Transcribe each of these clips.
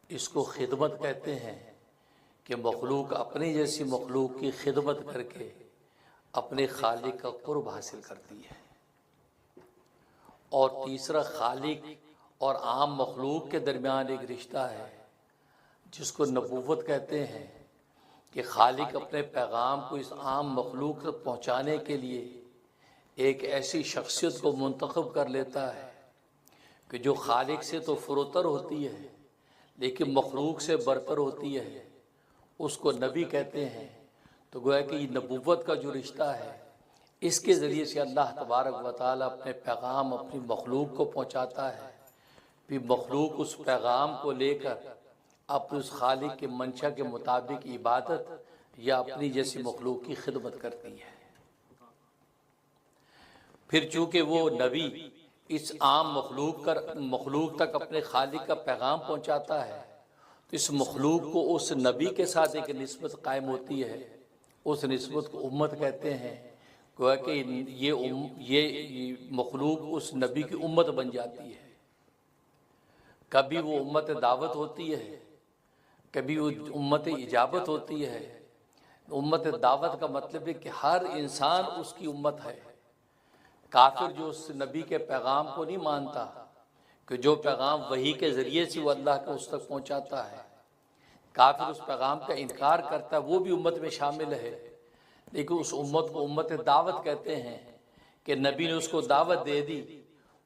इसको खिदमत कहते हैं कि मखलूक अपनी जैसी मखलूक की खिदमत करके अपने खालिक का कुर्ब हासिल करती है। और तीसरा, खालिक और आम मखलूक के दरमियान एक रिश्ता है जिसको नबूवत कहते हैं कि खालिक अपने पैगाम को इस आम मखलूक तक पहुँचाने के लिए एक ऐसी शख्सियत को मुंतखब कर लेता है कि जो खालिक से तो फुरोतर होती है लेकिन मखलूक से बरतर होती है, उसको नबी कहते हैं। तो गोया कि नबूवत का जो रिश्ता है, इसके ज़रिए से अल्लाह तबारक व तआला अपने पैगाम अपनी मखलूक को पहुँचाता है, फिर मखलूक उस पैगाम को लेकर अपने उस खालिक के मंशा के मुताबिक इबादत या अपनी जैसी मखलूक की खिदमत करती है। फिर चूँकि वो नबी इस आम मखलूक तक अपने खालिक का पैगाम पहुँचाता है, तो इस मखलूक को उस नबी के साथ एक निस्बत कायम होती है। उस निस्बत को उम्मत कहते हैं। गोया कि ये मखलूक उस नबी की उम्मत बन जाती है। कभी वो उम्मत दावत होती है, कभी वो उम्मत इजाबत होती है। उम्मत दावत का मतलब है कि हर इंसान उसकी उम्मत है। काफिर जो उस नबी के पैगाम को नहीं मानता, कि जो पैगाम वही के ज़रिए से वो अल्लाह को उस तक पहुँचाता है, काफिर उस पैगाम का इनकार करता है, वो भी उम्मत में शामिल है। लेकिन उस उम्मत को उम्मत दावत कहते हैं कि नबी ने उसको दावत दे दी,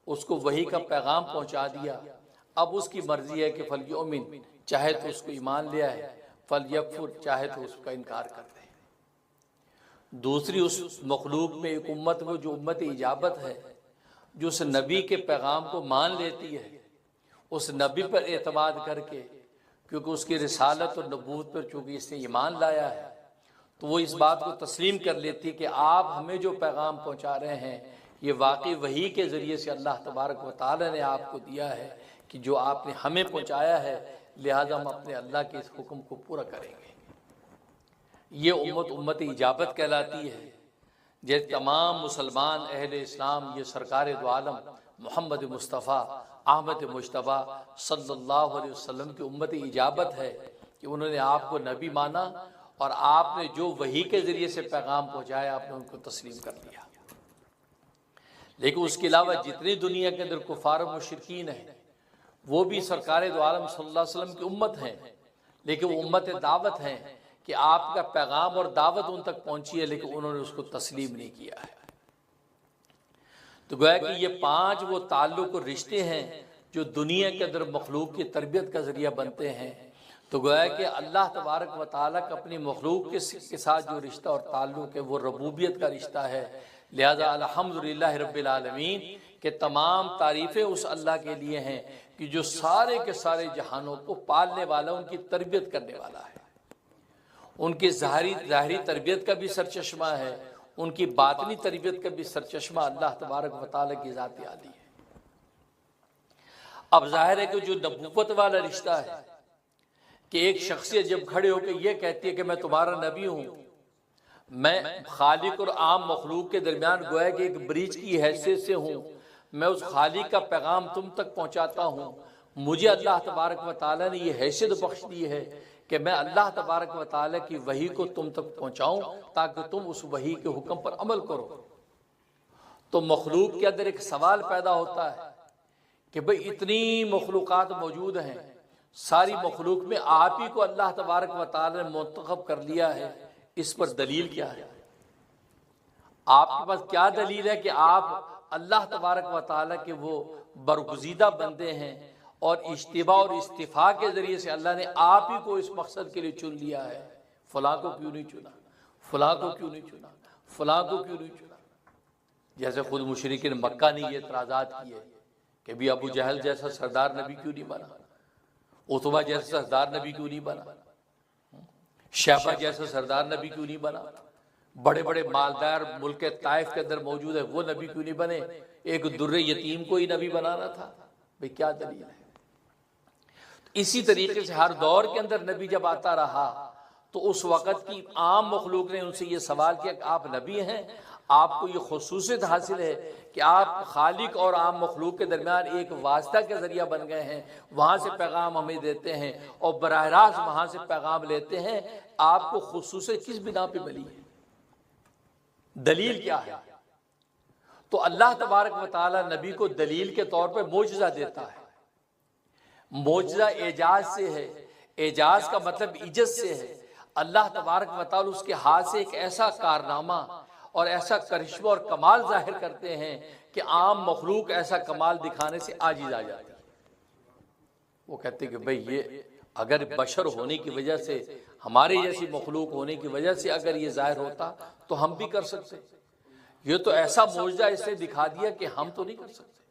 उसको वही का पैगाम पहुँचा दिया। अब उसकी मर्जी है कि फल युमिन, चाहे तो उसको ईमान ले आए, फल यकफुर, चाहे तो उसका इनकार कर दे। दूसरी उस मखलूक में एक उम्मत में जो उम्मत इजाबत है, जो उस नबी के पैगाम को मान लेती है, उस नबी पर एतमाद करके, क्योंकि उसकी रिसालत और नबूवत पर चूँकि इसने ईमान लाया है, तो वो इस बात को तस्लीम कर लेती है कि आप हमें जो पैगाम पहुँचा रहे हैं ये वाकई वही के ज़रिए से अल्लाह तबारक व तआला ने आपको दिया है कि जो आपने हमें पहुँचाया है, लिहाजा हम अपने अल्लाह के इस हुक्म को पूरा करेंगे। ये उम्मत इजाबत कहलाती है। जैसे तमाम मुसलमान अहले इस्लाम ये सरकार दो आलम मोहम्मद मुस्तफ़ा अहमद मुश्तबा सल्लल्लाहु अलैहि वसल्लम की उम्मत इजाबत है कि उन्होंने आपको नबी माना और आपने जो वही के ज़रिए से पैगाम पहुँचाया आपने उनको तस्लीम कर लिया। लेकिन उसके अलावा जितनी दुनिया के अंदर कुफार और मुशरिकीन हैं, वो भी सरकार दो आलम सल्लल्लाहु अलैहि वसल्लम की उम्मत हैं, लेकिन वो उम्मत दावत हैं कि आपका पैगाम और दावत उन तक पहुंची है, लेकिन उन्होंने उसको तस्लीम नहीं किया है। तो गोया कि ये 5 वो ताल्लुक और रिश्ते हैं जो दुनिया के अंदर मखलूक की तरबियत का जरिया बनते हैं। तो गोया कि अल्लाह तबारक व तआला का अपनी मखलूक के साथ जो रिश्ता और ताल्लुक है वो रबूबियत का रिश्ता है। लिहाजा अल्हम्दुलिल्लाह रब्बिल आलमीन के तमाम तारीफ़ें उस अल्लाह के लिए हैं कि जो सारे के सारे जहानों को पालने वाला, उनकी तरबियत करने वाला है। उनकी ज़ाहिरी तरबियत का भी सरचश्मा है, उनकी बातनी तरबियत का भी सरचश्मा अल्लाह तबारक व तआला की ज़ात आली है। अब जाहिर है कि जो नबूवत वाला रिश्ता है कि एक शख्सियत जब खड़े होकर यह कहती है कि मैं तुम्हारा नबी हूँ, मैं खालिक और आम मखलूक के दरमियान गोया कि एक ब्रिज की हैसियत से हूँ, मैं उस खालिक का पैगाम तुम तक पहुँचाता हूँ। मुझे अल्लाह तबारक व तआला ने यह हैसियत बख्श दी है कि मैं अल्लाह तबारक व तआला की वही को तुम तक पहुँचाऊँ ताकि तुम उस वही के हुक्म पर अमल करो। तो मखलूक के अंदर एक सवाल पैदा होता है कि भाई इतनी मखलूक़ात मौजूद हैं, सारी मखलूक में आप ही को अल्लाह तबारक व तआला ने मुंतखब कर लिया है, इस पर दलील क्या है? आपके पास क्या दलील है कि आप अल्लाह तबारक व तआला के वो बरगुज़ीदा बंदे हैं और इज्तिबा और इस्तिफा के ज़रिए से अल्लाह ने आप ही को इस मकसद के लिए चुन लिया है? फलां को क्यों नहीं चुना, फलां को क्यों नहीं चुना, फलां को क्यों नहीं चुना? जैसे खुद मुशरिकीन मक्का ने ये एतराज़ात किए कि भी अबू जहल जैसा सरदार नबी क्यों नहीं बना, उतबा जैसा सरदार नबी क्यों नहीं बना, शैबा जैसा सरदार नबी क्यों नहीं बना, बड़े बड़े मालदार मुल्क ताइफ के अंदर मौजूद है वो नबी क्यों नहीं बने, एक दुर्रे यतीम को ही नबी बनाना था? भाई क्या दलील है? इसी तरीके से हर दौर के अंदर नबी जब आता रहा तो उस वक़्त की आम मखलूक ने उनसे ये सवाल किया कि आप नबी हैं, आपको ये खुसूसियत हासिल है कि आप खालिक और आम मखलूक के दरमियान एक वास्ता के जरिया बन गए हैं। वहाँ से पैगाम हमें देते हैं और बराह रास्त वहाँ से पैगाम लेते हैं। आपको खुसूसियत किस बिना पे मिली है, दलील क्या है? तो अल्लाह तबारक व तआला नबी को दलील के तौर पर मोजज़ा देता है। मोजज़ा एजाज से है, एजाज का मतलब इज्जत से है। अल्लाह तबारक व तआला उसके हाथ से एक ऐसा कारनामा और ऐसा करिश्मा और कमाल जाहिर करते हैं कि आम मखलूक ऐसा कमाल दिखाने से आजिज आ जाती है। वो कहते कि भाई ये अगर बशर होने की वजह से, हमारे जैसी मखलूक होने की वजह से अगर ये जाहिर होता तो हम भी कर सकते। ये तो ऐसा मोजज़ा इसने दिखा दिया कि हम तो नहीं कर सकते।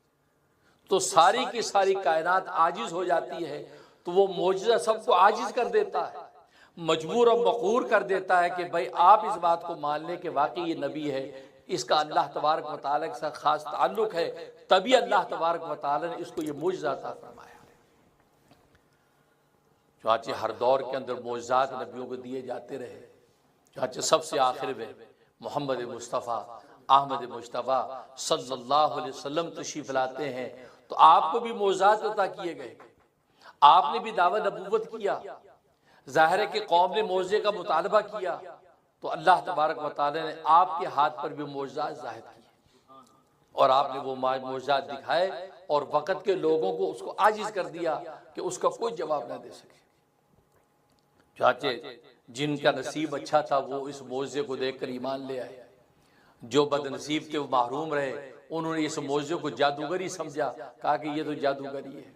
तो सारी की सारी कायनात आजिज हो जाती है। तो वो मोजज़ा सबको आजिज कर देता है, मजबूर और मकहूर कर देता है कि भाई आप इस बात को मान लें कि वाकई ये नबी है, इसका अल्लाह तबारक व तआला के साथ खास ताल्लुक है। तभी अल्लाह तबारक व तआला ने इसको ये मोजज़ा अता फरमाया। चाचे हर दौर के अंदर मोजज़ात नबियों को दिए जाते रहे। चाचे सबसे आखिर में मोहम्मद मुस्तफ़ा अहमद मुश्तबा सल्लल्लाहु अलैहि वसल्लम तशरीफ लाते हैं। तो आपको भी मोजज़ात अता किए गए, आपने भी दावा नबूवत किया। जाहिर है कि कौम ने मोजज़े का मुतालबा किया तो अल्लाह तबारक व तआला ने आपके हाथ पर भी मोजज़ात ज़ाहिर किए और आपने वो मोजज़ात दिखाए और वक़्त के लोगों को उसको आजिज़ कर दिया कि उसका कोई जवाब ना दे सके। चाचे जिनका नसीब अच्छा था वो इस मोजज़े को देखकर ईमान ले आए, जो बदनसीब थे वो महरूम रहे। उन्होंने इस मोजज़े को जादूगरी समझा, कहा कि ये तो जादूगरी है,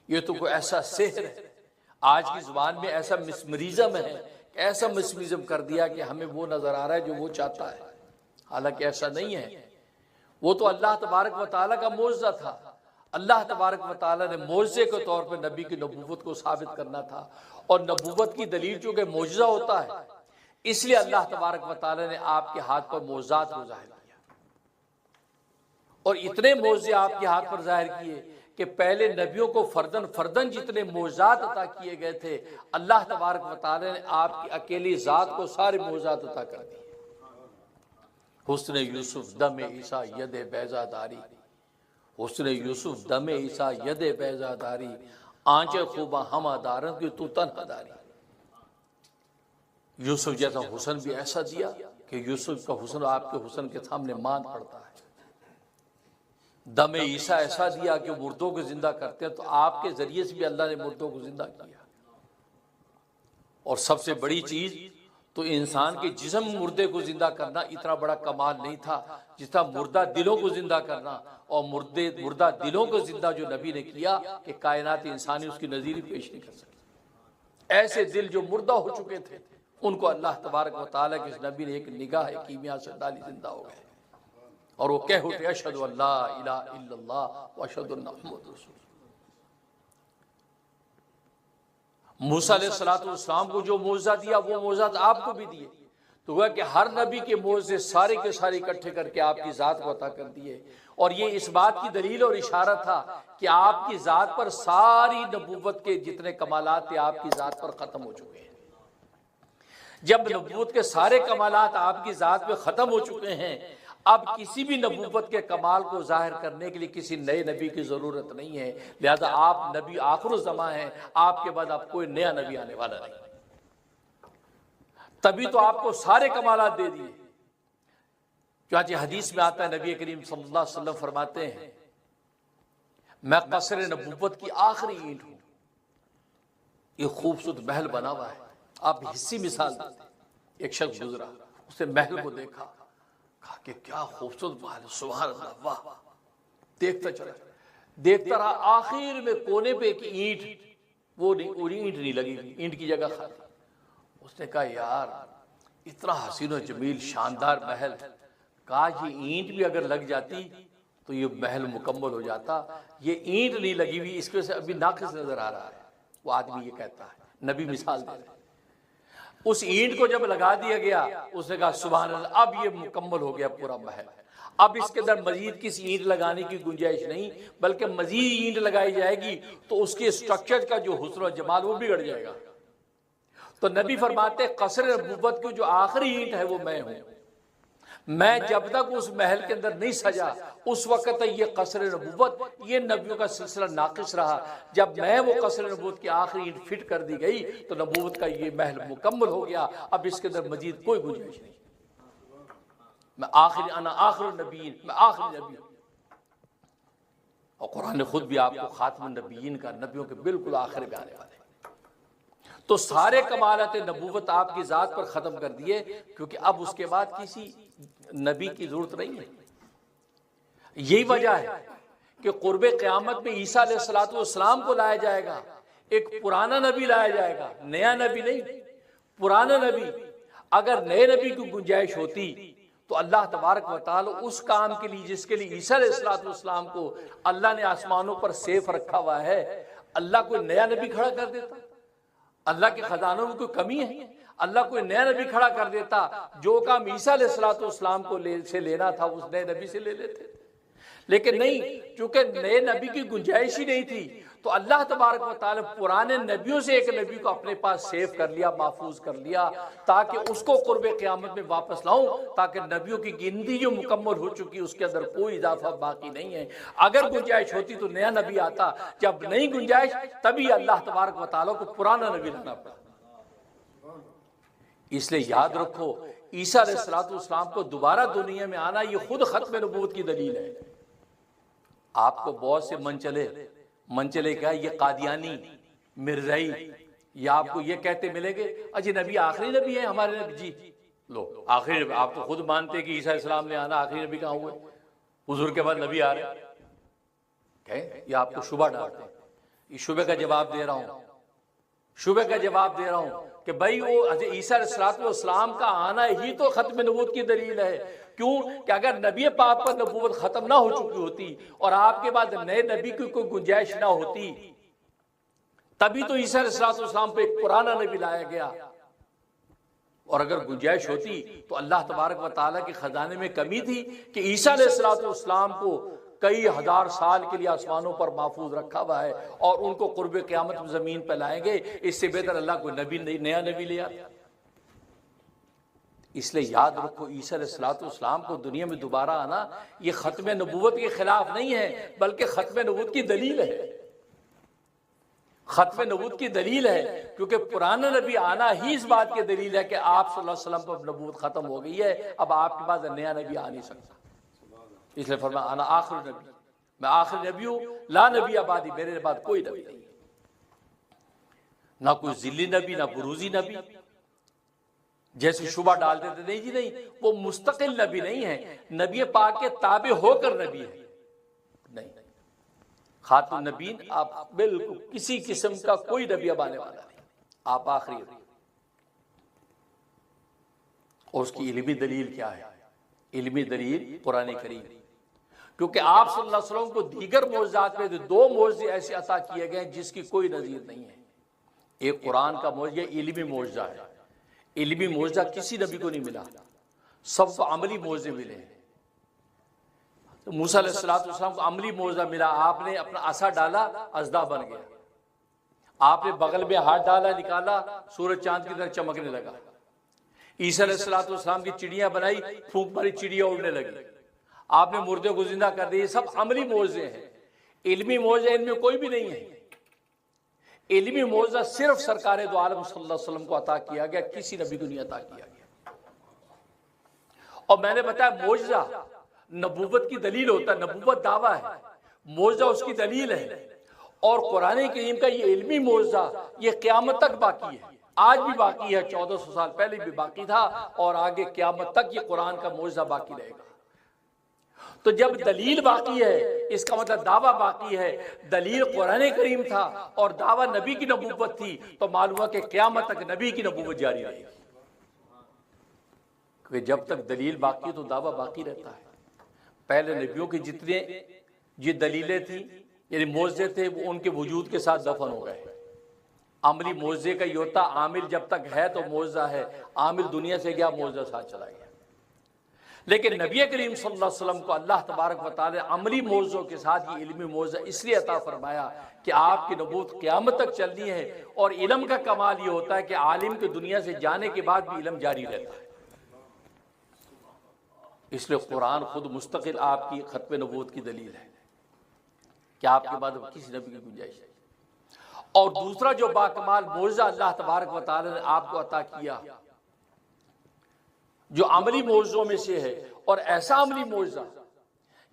ये तो कोई ऐसा सेहर है। आज की ज़ुबान में ऐसा मिसमरिज़म है, ऐसा मिसमरिज़म कर दिया कि हमें वो नज़र आ रहा है जो वो चाहता है, हालांकि ऐसा नहीं है। वो तो अल्लाह तबारक व तआला का मोजज़ा था। अल्लाह तबारक व तआला ने मोजज़े के तौर पर नबी की नबूवत को साबित करना था और नबूवत की दलील चूँकि मोजज़ा होता है, इसलिए अल्लाह तबारक व तआला ने आपके हाथ पर मोजज़ात को ज़ाहिर किया और इतने मोजज़े आपके हाथ पर ज़ाहिर किए कि पहले नबियों को फर्दन फर्दन जितने मोजज़ात अता किए गए थे, अल्लाह तबारक व तआला ने आपकी अकेली ज़ात को सारे मोजज़ात अता कर दिए। हुस्न यूसुफ दम ईसा यद बैज़ादारी, हुस्न यूसुफ दम ईसा यद बैज़ादारी, आंचे खूबा हमादारन की तू तन्हादारी। यूसुफ जैसा हुस्न भी ऐसा दिया कि यूसुफ का हुस्न आपके हुस्न के सामने मान पड़ता है। दमे ईसा ऐसा दिया कि मुर्दों को जिंदा करते हैं, तो आपके जरिए से भी अल्लाह ने मुर्दों को जिंदा किया। और सबसे बड़ी चीज तो इंसान के जिस्म मुर्दे को जिंदा करना इतना बड़ा कमाल नहीं था जितना मुर्दा दिलों को जिंदा करना। और मुर्दा दिलों को जिंदा जो नबी ने किया कि कायनात इंसानी उसकी नजीर पेश नहीं कर सकी। ऐसे दिल जो मुर्दा हो चुके थे उनको अल्लाह तबारक व तआला के इस नबी ने एक निगाह कीमिया से डाली, जिंदा हो गए और वो कह उठे अशहदु अल्ला इलाहा इल्लल्लाह व अशहदु अन्ना मुहम्मदुर रसूलुल्लाह। मूसा अलैहिस्सलाम को जो मोजज़ा दिया वो मोजज़ा आपको भी दिए। तो हुआ कि हर नबी के मोजज़े सारे के सारे इकट्ठे करके आपकी ज़ात को अता कर दिए। और ये इस बात की दलील और इशारा था कि आपकी ज़ात पर सारी नबूवत के जितने कमालात थे आपकी ज़ात पर ख़त्म हो चुके हैं। जब नबूवत के सारे कमालात आपकी ज़ात पे ख़त्म हो चुके हैं, अब किसी भी नबूवत के कमाल को जाहिर करने के लिए किसी नए नबी की ज़रूरत नहीं है। लिहाजा आप नबी आखिरुज़ ज़मां हैं, आपके बाद अब कोई नया नबी आने वाला नहीं। तभी तो आपको सारे कमालात दे दिए। क्योंकि हदीस में आता है नबी करीम सल्लल्लाहु अलैहि वसल्लम फरमाते हैं, मैं कसर नबूवत की आखिरी ईंट हूँ। ये खूबसूरत महल बना हुआ है। आप हिस्सी मिसाल देते, एक शख्स गुजरा, उसने महल को देखा, कहा कि क्या खूबसूरत महल, सुभान अल्लाह, वाह। देखता चला, देखता रहा, आखिर में कोने पे एक ईंट, वो ईंट नहीं लगी, ईंट की जगह खाली। उसने कहा यार इतना हसीन और जमील शानदार महल, काश ये ईंट भी अगर लग जाती तो ये महल मुकम्मल हो जाता। ये ईंट नहीं लगी हुई, इसकी वजह से अभी नाक़िस नजर आ रहा है। वो आदमी ये कहता है, नबी मिसाल दे रहे। उस ईंट को जब लगा दिया गया, उसने कहा सुभान अल्लाह, अब ये मुकम्मल हो गया पूरा महल। अब इसके अंदर मजीद किसी ईंट लगाने की गुंजाइश नहीं, बल्कि मजीद ईंट लगाई जाएगी तो उसके स्ट्रक्चर का जो हुस्न और जमाल वो बिगड़ जाएगा। तो नबी फरमाते कसर नबूवत की जो आखिरी ईंट है वो मैं हूं। मैं जब तक उस महल के अंदर नहीं सजा उस वक्त तक ये कसर नबूवत, ये नबियों का सिलसिला नाकिस रहा। जब मैं वो कसर नबूवत की आखिरी ईंट फिट कर दी गई तो नबूवत का ये महल मुकम्मल हो गया। अब इसके अंदर मजीद कोई गुंजाइश नहीं। मैं आखिरी अना आखिर नबीन, मैं आखिरी नबी। और कुरान ने खुद भी आपको खातमुन नबीयीन का, नबियों के बिल्कुल आखिर में आने वाले। तो सारे कमालात नबूवत आपकी ज़ात पर ख़त्म कर दिए, क्योंकि अब उसके बाद किसी नबी की ज़रूरत नहीं है। यही वजह है कि क़ुर्बे क़यामत में ईसा अलैहिस्सलाम को लाया जाएगा, एक पुराना नबी लाया जाएगा, नया नबी नहीं, पुराना नबी। अगर नए नबी की गुंजाइश होती तो अल्लाह तबारक व तआला उस काम के लिए जिसके लिए ईसा अलैहिस्सलाम को अल्लाह ने आसमानों पर सेफ रखा हुआ है, अल्लाह कोई नया नबी खड़ा कर देता। अल्लाह के खजानों में कोई कमी है? अल्लाह कोई नया नबी खड़ा कर देता, जो काम ईसा अलैहिस्सलाम को से लेना था उस नए नबी से ले लेते। लेकिन नहीं, चूंकि नए नबी की गुंजाइश ही नहीं थी, तो अल्लाह तबारक व तआला पुराने नबियों से एक नबी को अपने पास सेव कर लिया, महफूज कर लिया, ताकि उसको क़ुर्बे क़यामत में वापस लाऊं, ताकि नबियों की गिनती जो मुकम्मल हो चुकी उसके अंदर कोई इजाफा बाकी नहीं है। अगर गुंजाइश होती तो नया नबी आता, जब नहीं गुंजाइश तभी अल्लाह तबारक व तआला को पुराना नबी लाना पड़ा। इसलिए याद रखो, ईसा अलैहिस्सलाम को दोबारा दुनिया में आना ये खुद खत्म नबूवत की दलील है। आपको बहुत से मनचले क्या, ये कादियानी, मिर्जाई, या आपको ये कहते मिलेंगे अजी नबी आखिरी नबी है हमारे नबी। जी लो, आखिरी, आप तो खुद मानते हैं कि ईसा अलैहिस्सलाम ने आना, आखिरी नबी कहाँ हुए? हुजूर के बाद नबी आ रहे हैं। ये आपको शुबा डालते हैं। इस शुबे का जवाब दे रहा हूँ, शुबे का जवाब दे रहा हूँ कि भाई वो ईसा अलैहिस्सलाम का आना ही तो खत्म नबूवत की दलील है। क्यों? कि अगर नबी पाक पर नबूवत खत्म ना हो चुकी होती और आपके बाद नए नबी की कोई गुंजाइश ना होती, तभी तो ईसा अलैहिस्सलाम पे एक पुराना नबी लाया गया। और अगर गुंजाइश होती तो अल्लाह तबारक व तआला के खजाने में कमी थी कि ईसा अलैहिस्सलाम को कई हजार साल के लिए आसमानों पर महफूज रखा हुआ है और उनको क़ुर्बे क़यामत में जमीन पर लाएंगे। इससे बेहतर अल्लाह को नबी नहीं, नया नबी ले आता। इसलिए याद रखो, ईसा अलैहिस्सलाम को दुनिया में दोबारा आना ये खत्म नबूवत के खिलाफ नहीं है, बल्कि खत्म नबूवत की दलील है। खत्म नबूवत की दलील है, क्योंकि पुराना नबी आना ही इस बात की दलील है कि आप सल्लल्लाहु अलैहि वसल्लम पर नबूवत खत्म हो गई है, अब आपके पास नया नबी आ नहीं सकता। इसलिए फरमाया आना आखिर नबी, मैं आखिर नबी हूं, ला नबी आबादी, मेरे बाद कोई नबी नहीं, ना कोई जिल्ली नबी, ना बुरूजी नबी। जैसे शुबा डाल देते, नहीं जी नहीं, वो मुस्तकिल नबी नहीं है, नबी पाक के ताबे होकर नबी है। नहीं, खातुन नबीन आप बिल्कुल किसी किस्म का कोई नबी अब आने वाला नहीं, आप आखिरी। और उसकी इल्मी दलील क्या है? इल्मी दलील कुरान करीम, क्योंकि आप सल्लल्लाहु अलैहि वसल्लम को दीगर मौजज़ात में दो मौजज़े ऐसे अता किए गए जिसकी कोई नज़ीर नहीं है। एक कुरान का मौजज़ा इल्मी मौजज़ा है, इल्मी मौजज़ा किसी नबी को नहीं मिला, सबको अमली मौजज़े मिले हैं। तो मूसा अलैहिस्सलाम को अमली मौजज़ा मिला, आपने अपना असा डाला, अज़दा बन गया, आपने बगल में हाथ डाला, निकाला, सूरज चांद की तरह चमकने लगा। ईसा अलैहिस्सलाम की चिड़ियां बनाई, फूंक मारी, चिड़िया उड़ने लगी, आपने मुर्दे को जिंदा कर दिए। सब अमली मौजज़े हैं, इल्मी मौजज़ा इनमें कोई भी नहीं है। इल्मी मौजज़ा सिर्फ सरकार दो आलम सल्लल्लाहु अलैहि वसल्लम को अता किया गया, किसी नबी को नहीं अता किया गया। और मैंने बताया मौजज़ा नबूवत की दलील होता है, नबूवत दावा है, मौजज़ा उसकी दलील है। और कुरान करीम का ये इल्मी मौजज़ा ये क़यामत तक बाकी है, आज भी बाकी है, 1400 साल पहले भी बाकी था और आगे क़यामत तक ये कुरान का मौजज़ा बाकी रहेगा। तो जब दलील बाकी है इसका मतलब दावा बाकी है। दलील कुरान करीम था और दावा नबी की नबूवत थी, तो मालूम हुआ कि क़यामत तक नबी की नबूवत जारी रहेगी। क्योंकि जब तक दलील बाकी तो दावा बाकी रहता है। पहले नबियों के जितने ये दलीलें थी यानी मौजज़े थे वो उनके वजूद के साथ दफन हो गए। अमली मौजज़े का ये होता, आमिल जब तक है तो मौजज़ा है, आमिल दुनिया से गया, मौजज़ा साथ चला गया। लेकिन नबी करीम सल्लल्लाहु अलैहि वसल्लम को अल्लाह तबारक व तआला अमली मौजज़ों के साथ ये इल्मी मौजज़ा इसलिए अता फरमाया कि आपकी नबूवत क़यामत तक चलनी है। और इल्म का कमाल ये होता है कि आलिम के दुनिया से जाने के बाद भी इल्म जारी रहता है। इसलिए कुरान खुद मुस्तकिल आपकी खत्म नबूवत की दलील है कि आपके बाद अब किसी नबी की गुंजाइश है। और दूसरा जो बाकमाल मौजज़ा अल्लाह तबारक व तआला ने आपको अता किया, जो अमली मौजज़ों में से है, और ऐसा अमली मौजज़ा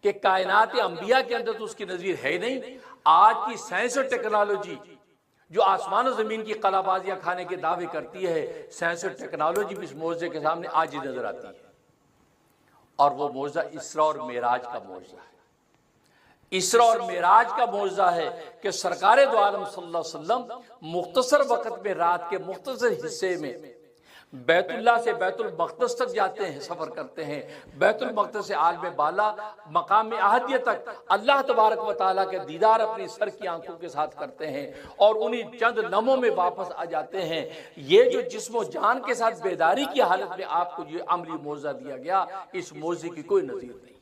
कि कायनात अंबिया के अंदर तो उसकी नज़ीर है ही नहीं। आज की साइंस और टेक्नोलॉजी जो आसमान और ज़मीन की कलाबाजियां खाने के दावे करती है, साइंस और टेक्नोलॉजी भी इस मौजज़े के सामने आज ही नजर आती है। और वो मौजज़ा इसरा और मेराज का मौजज़ा है। इसरा और मेराज का मौजज़ा है कि सरकार दो आलम सल्लल्लाहु अलैहि वसल्लम मुख्तसर वक़्त में रात के मुख्तसर हिस्से में बैतुल्लाह से बैतुल मक़दस तक जाते हैं, सफ़र करते हैं। बैतुल मक़दस से आलम बाला मकाम अहदियत तक अल्लाह तबारक व तआला के दीदार अपनी सर की आंखों के साथ करते हैं और उन्हीं चंद लम्हों में वापस आ जाते हैं। ये जो जिस्म जान के साथ बेदारी की हालत में आपको ये अमली मौजज़ा दिया गया, इस मौजज़े की कोई नज़ीर नहीं है।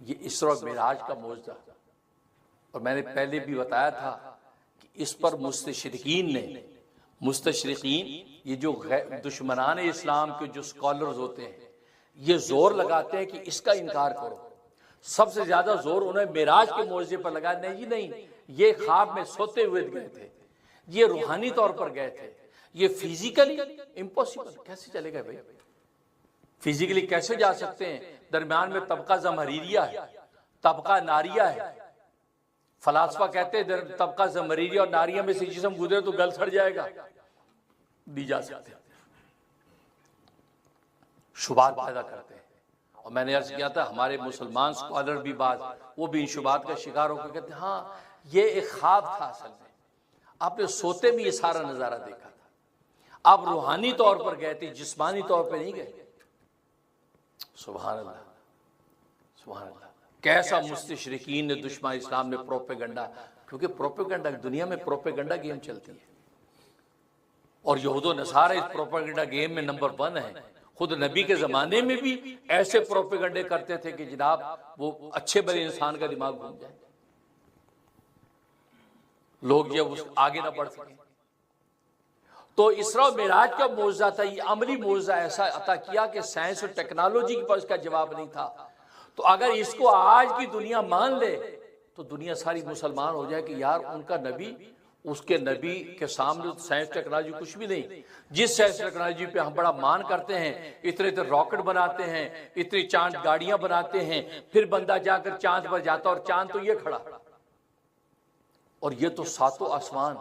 ये इसरा और मेराज का मौजज़ा, और मैंने पहले भी बताया था कि इस पर मुस्तशरिकीन ये जो दुश्मनान इस्लाम के जो स्कॉलर्स होते हैं, ये जोर लगाते हैं कि इसका इनकार करो। सबसे ज्यादा जोर उन्हें मेराज के मौजज़े पर लगा। नहीं, ये ख्वाब में सोते हुए गए थे, ये रूहानी तौर पर गए थे, ये फिजिकली इम्पॉसिबल। कैसे चलेगा भाई? फिजिकली कैसे जा सकते हैं? दरमियान में तबका ज़महरीरिया है, तबका नारिया है। फलासफा कहते हैं तबका ज़महरीरिया और नारिया में से जिस्म गुजरे तो गल सड़ जाएगा, दी जा सकते हैं। शुबात पैदा करते हैं। और मैंने अर्ज किया था हमारे मुसलमान स्कॉलर भी बात वो भी इन शुबात का शिकार होकर कहते हैं हाँ ये एक ख्वाब था, असल में आपने सोते में ये सारा नजारा देखा था, आप रूहानी तौर पर गए थे, जिस्मानी तौर पर नहीं गए। सुभान अल्लाह, सुभान अल्लाह। कैसा मुस्तशरिकीन ने दुश्मन इस्लाम ने प्रोपेगेंडा, क्योंकि प्रोपेगेंडा दुनिया में प्रोपेगेंडा गेम चलती है और यहूदो नसारा इस प्रोपेगेंडा गेम में नंबर 1 है। खुद नबी के जमाने में भी ऐसे प्रोपेगेंडे करते थे कि जनाब वो अच्छे भले इंसान का दिमाग घूम जाए, लोग जब उस आगे ना बढ़ सके। तो इसरा और मेराज का मौजज़ा था, ये अमली मौजज़ा ऐसा अता किया कि साइंस और टेक्नोलॉजी के पास इसका जवाब नहीं था। तो अगर इसको आज की दुनिया मान ले तो दुनिया सारी मुसलमान हो जाए कि यार उनका नबी, उसके नबी के सामने साइंस टेक्नोलॉजी कुछ भी नहीं। जिस साइंस टेक्नोलॉजी पे हम बड़ा मान करते हैं, इतने इतने रॉकेट बनाते हैं, इतनी चांद गाड़ियां बनाते हैं, फिर बंदा जाकर चांद पर जाता और चांद तो ये खड़ा, और ये तो सातों आसमान,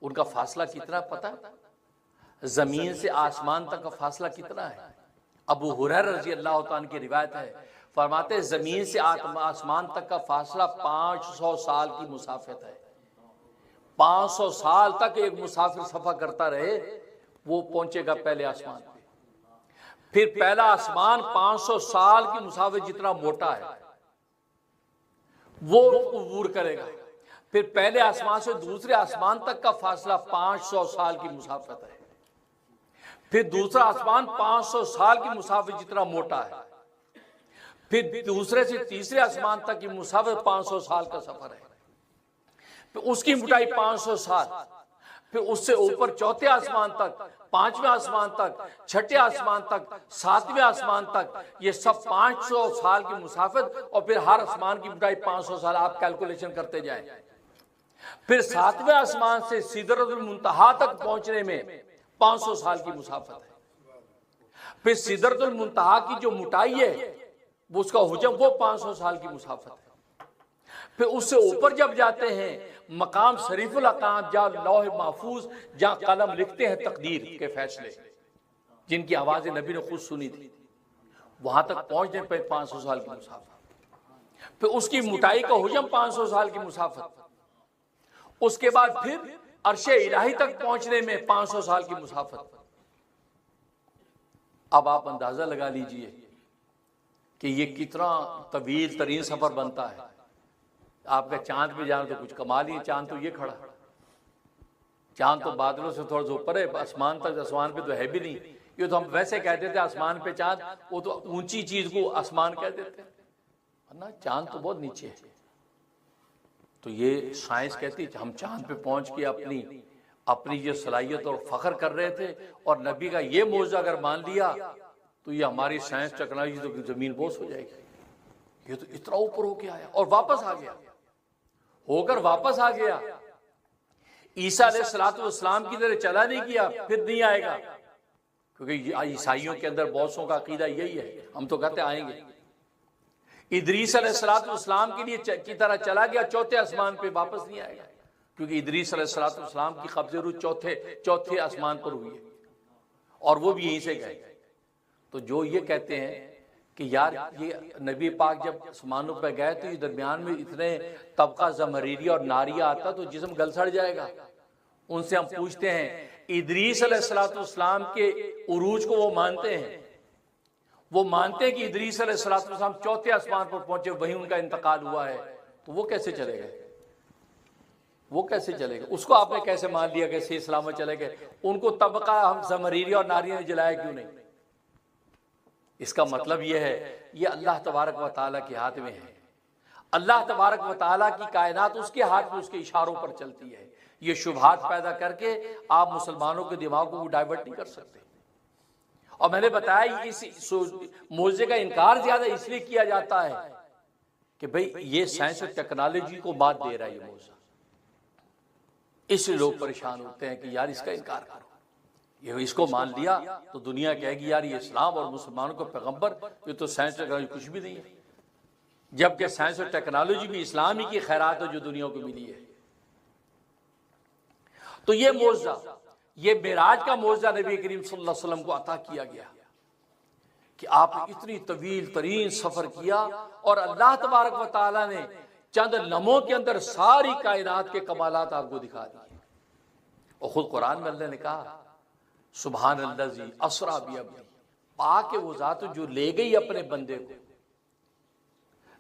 उनका फासला कितना पता है? जमीन से आसमान तक का फासला कितना है? अबू हुरैरा रज़ी अल्लाह तआला की रिवायत है, फरमाते हैं जमीन से आसमान तक का फासला 500 साल की मुसाफिर है। 500 साल तक एक मुसाफिर सफर करता रहे, वो पहुंचेगा पहले आसमान पे। फिर पहला आसमान 500 साल की मुसाफिर जितना मोटा है वो अबूर करेगा। फिर पहले आसमान से दूसरे आसमान तक का फासला 500 साल की मुसाफिर है। फिर दूसरा आसमान 500 साल की मुसाफिर जितना मोटा है। फिर दूसरे से तीसरे आसमान तक की मुसाफिर 500 साल का सफर है। फिर उसकी मोटाई 500 साल, फिर उससे ऊपर चौथे आसमान तक, पांचवें आसमान तक, छठे आसमान तक, सातवें आसमान तक, ये सब 500 साल की मुसाफिर। और फिर हर आसमान की मोटाई 500 साल, आप कैलकुलेशन करते जाएं। फिर सातवें आसमान से सिदरतुल मुंतहा तक पहुंचने में 500 साल की मुसाफिर है। फिर सिदरतुल मुंतहा की जो मोटाई है वो उसका हुजम वो 500 साल की मुसाफिर है। फिर उससे ऊपर जब जाते हैं मकाम शरीफुल अकाम, जहाँ लौह महफूज, जहाँ कलम लिखते हैं तकदीर के फैसले, जिनकी आवाजें नबी ने खुद सुनी थी, वहां तक पहुंचने पर 500 साल की मुसाफिर। फिर उसकी मोटाई का हुजम 500 साल की मुसाफिर। उसके बाद फिर अर्शे इलाही तक पहुंचने में 500 साल की मुसाफिर। अब आप अंदाजा लगा लीजिए कि ये कितना तवील तरीन सफर बनता है। आपका चांद पे जाना तो कुछ कमाल ही है, चांद तो ये खड़ा, चांद तो बादलों से थोड़ा सा ऊपर है, आसमान तक, आसमान पे तो है भी नहीं। ये तो हम वैसे कहते थे आसमान पे चांद, वो तो ऊंची चीज को आसमान कह देते हैं ना, चांद तो बहुत नीचे है। तो ये साइंस कहती है हम चांद पे पहुंच के अपनी ये सलाहियत और फख्र कर रहे थे। और नबी का ये मौजज़ा अगर मान लिया तो ये हमारी साइंस टेक्नोलॉजी तो जमीन बोस हो जाएगी। ये तो इतना ऊपर होके आया और वापस आ गया, होकर वापस आ गया। ईसा अलैहिस्सलाम की तरह चला नहीं किया, फिर नहीं आएगा, क्योंकि ईसाइयों के अंदर बॉसों का अकीदा यही है। हम तो कहते आएंगे। इदरीस अलैहिस्सलाम के लिए की तरह चला गया, चौथे आसमान पे वापस नहीं आएगा, क्योंकि इदरीस अलैहिस्सलाम की कब्ज़े रूह चौथे आसमान पर हुई है और वो भी यहीं से गए। तो जो ये कहते हैं कि यार ये नबी पाक जब आसमानों पर गए तो ये दरमियान में इतने तबका ज़महरीरिया और नारिया आता तो जिस्म गल सड़ जाएगा। उनसे हम पूछते हैं, इदरीस अलैहिस्सलाम के उरूज को वो मानते हैं, वो मानते हैं कि इदरीस अलैहिस्सलाम चौथे आसमान पर पहुंचे, वहीं उनका इंतकाल हुआ है, तो वो कैसे चले गए? वो कैसे चले गए? उसको आपने कैसे मान लिया कैसे इस्लाम में चले गए? उनको तबका हम ज़महरीरिया और नारिया ने जलाया क्यों नहीं? इसका मतलब यह है, ये अल्लाह तबारक व तआला के हाथ में है। अल्लाह तबारक व तआला की कायनात उसके हाथ में, उसके इशारों पर चलती है। ये शुबहात पैदा करके आप मुसलमानों के दिमागों को डाइवर्ट नहीं कर सकते। और मैंने बताया इस मौजे का इनकार ज्यादा इसलिए किया जाता है कि भाई ये साइंस और टेक्नोलॉजी को मात दे रहा है ये मौजा, इसलिए लोग परेशान होते हैं कि यार इसका इनकार करो। ये इसको मान लिया तो दुनिया कहेगी यार ये इस्लाम और मुसलमानों को पैगंबर, ये तो साइंस टेक्नोलॉजी कुछ भी नहीं है, जबकि साइंस और टेक्नोलॉजी भी इस्लाम ही की खैरात है जो दुनिया को मिली है। तो ये मौजा, ये मेराज का मौजा नबी करीम सल्लल्लाहु अलैहि वसल्लम को अता किया गया कि आपने इतनी तवील तरीन सफर किया और अल्लाह तबारक व तआला ने चंद लम्हों के अंदर सारी कायनात के कमालात आपको दिखा दिए। और खुद कुरान में अल्लाह ने कहा, सुभान अल्लाज़ी अस्रा बिअब्दी, पाक वो ज़ात जो ले गई अपने बंदे को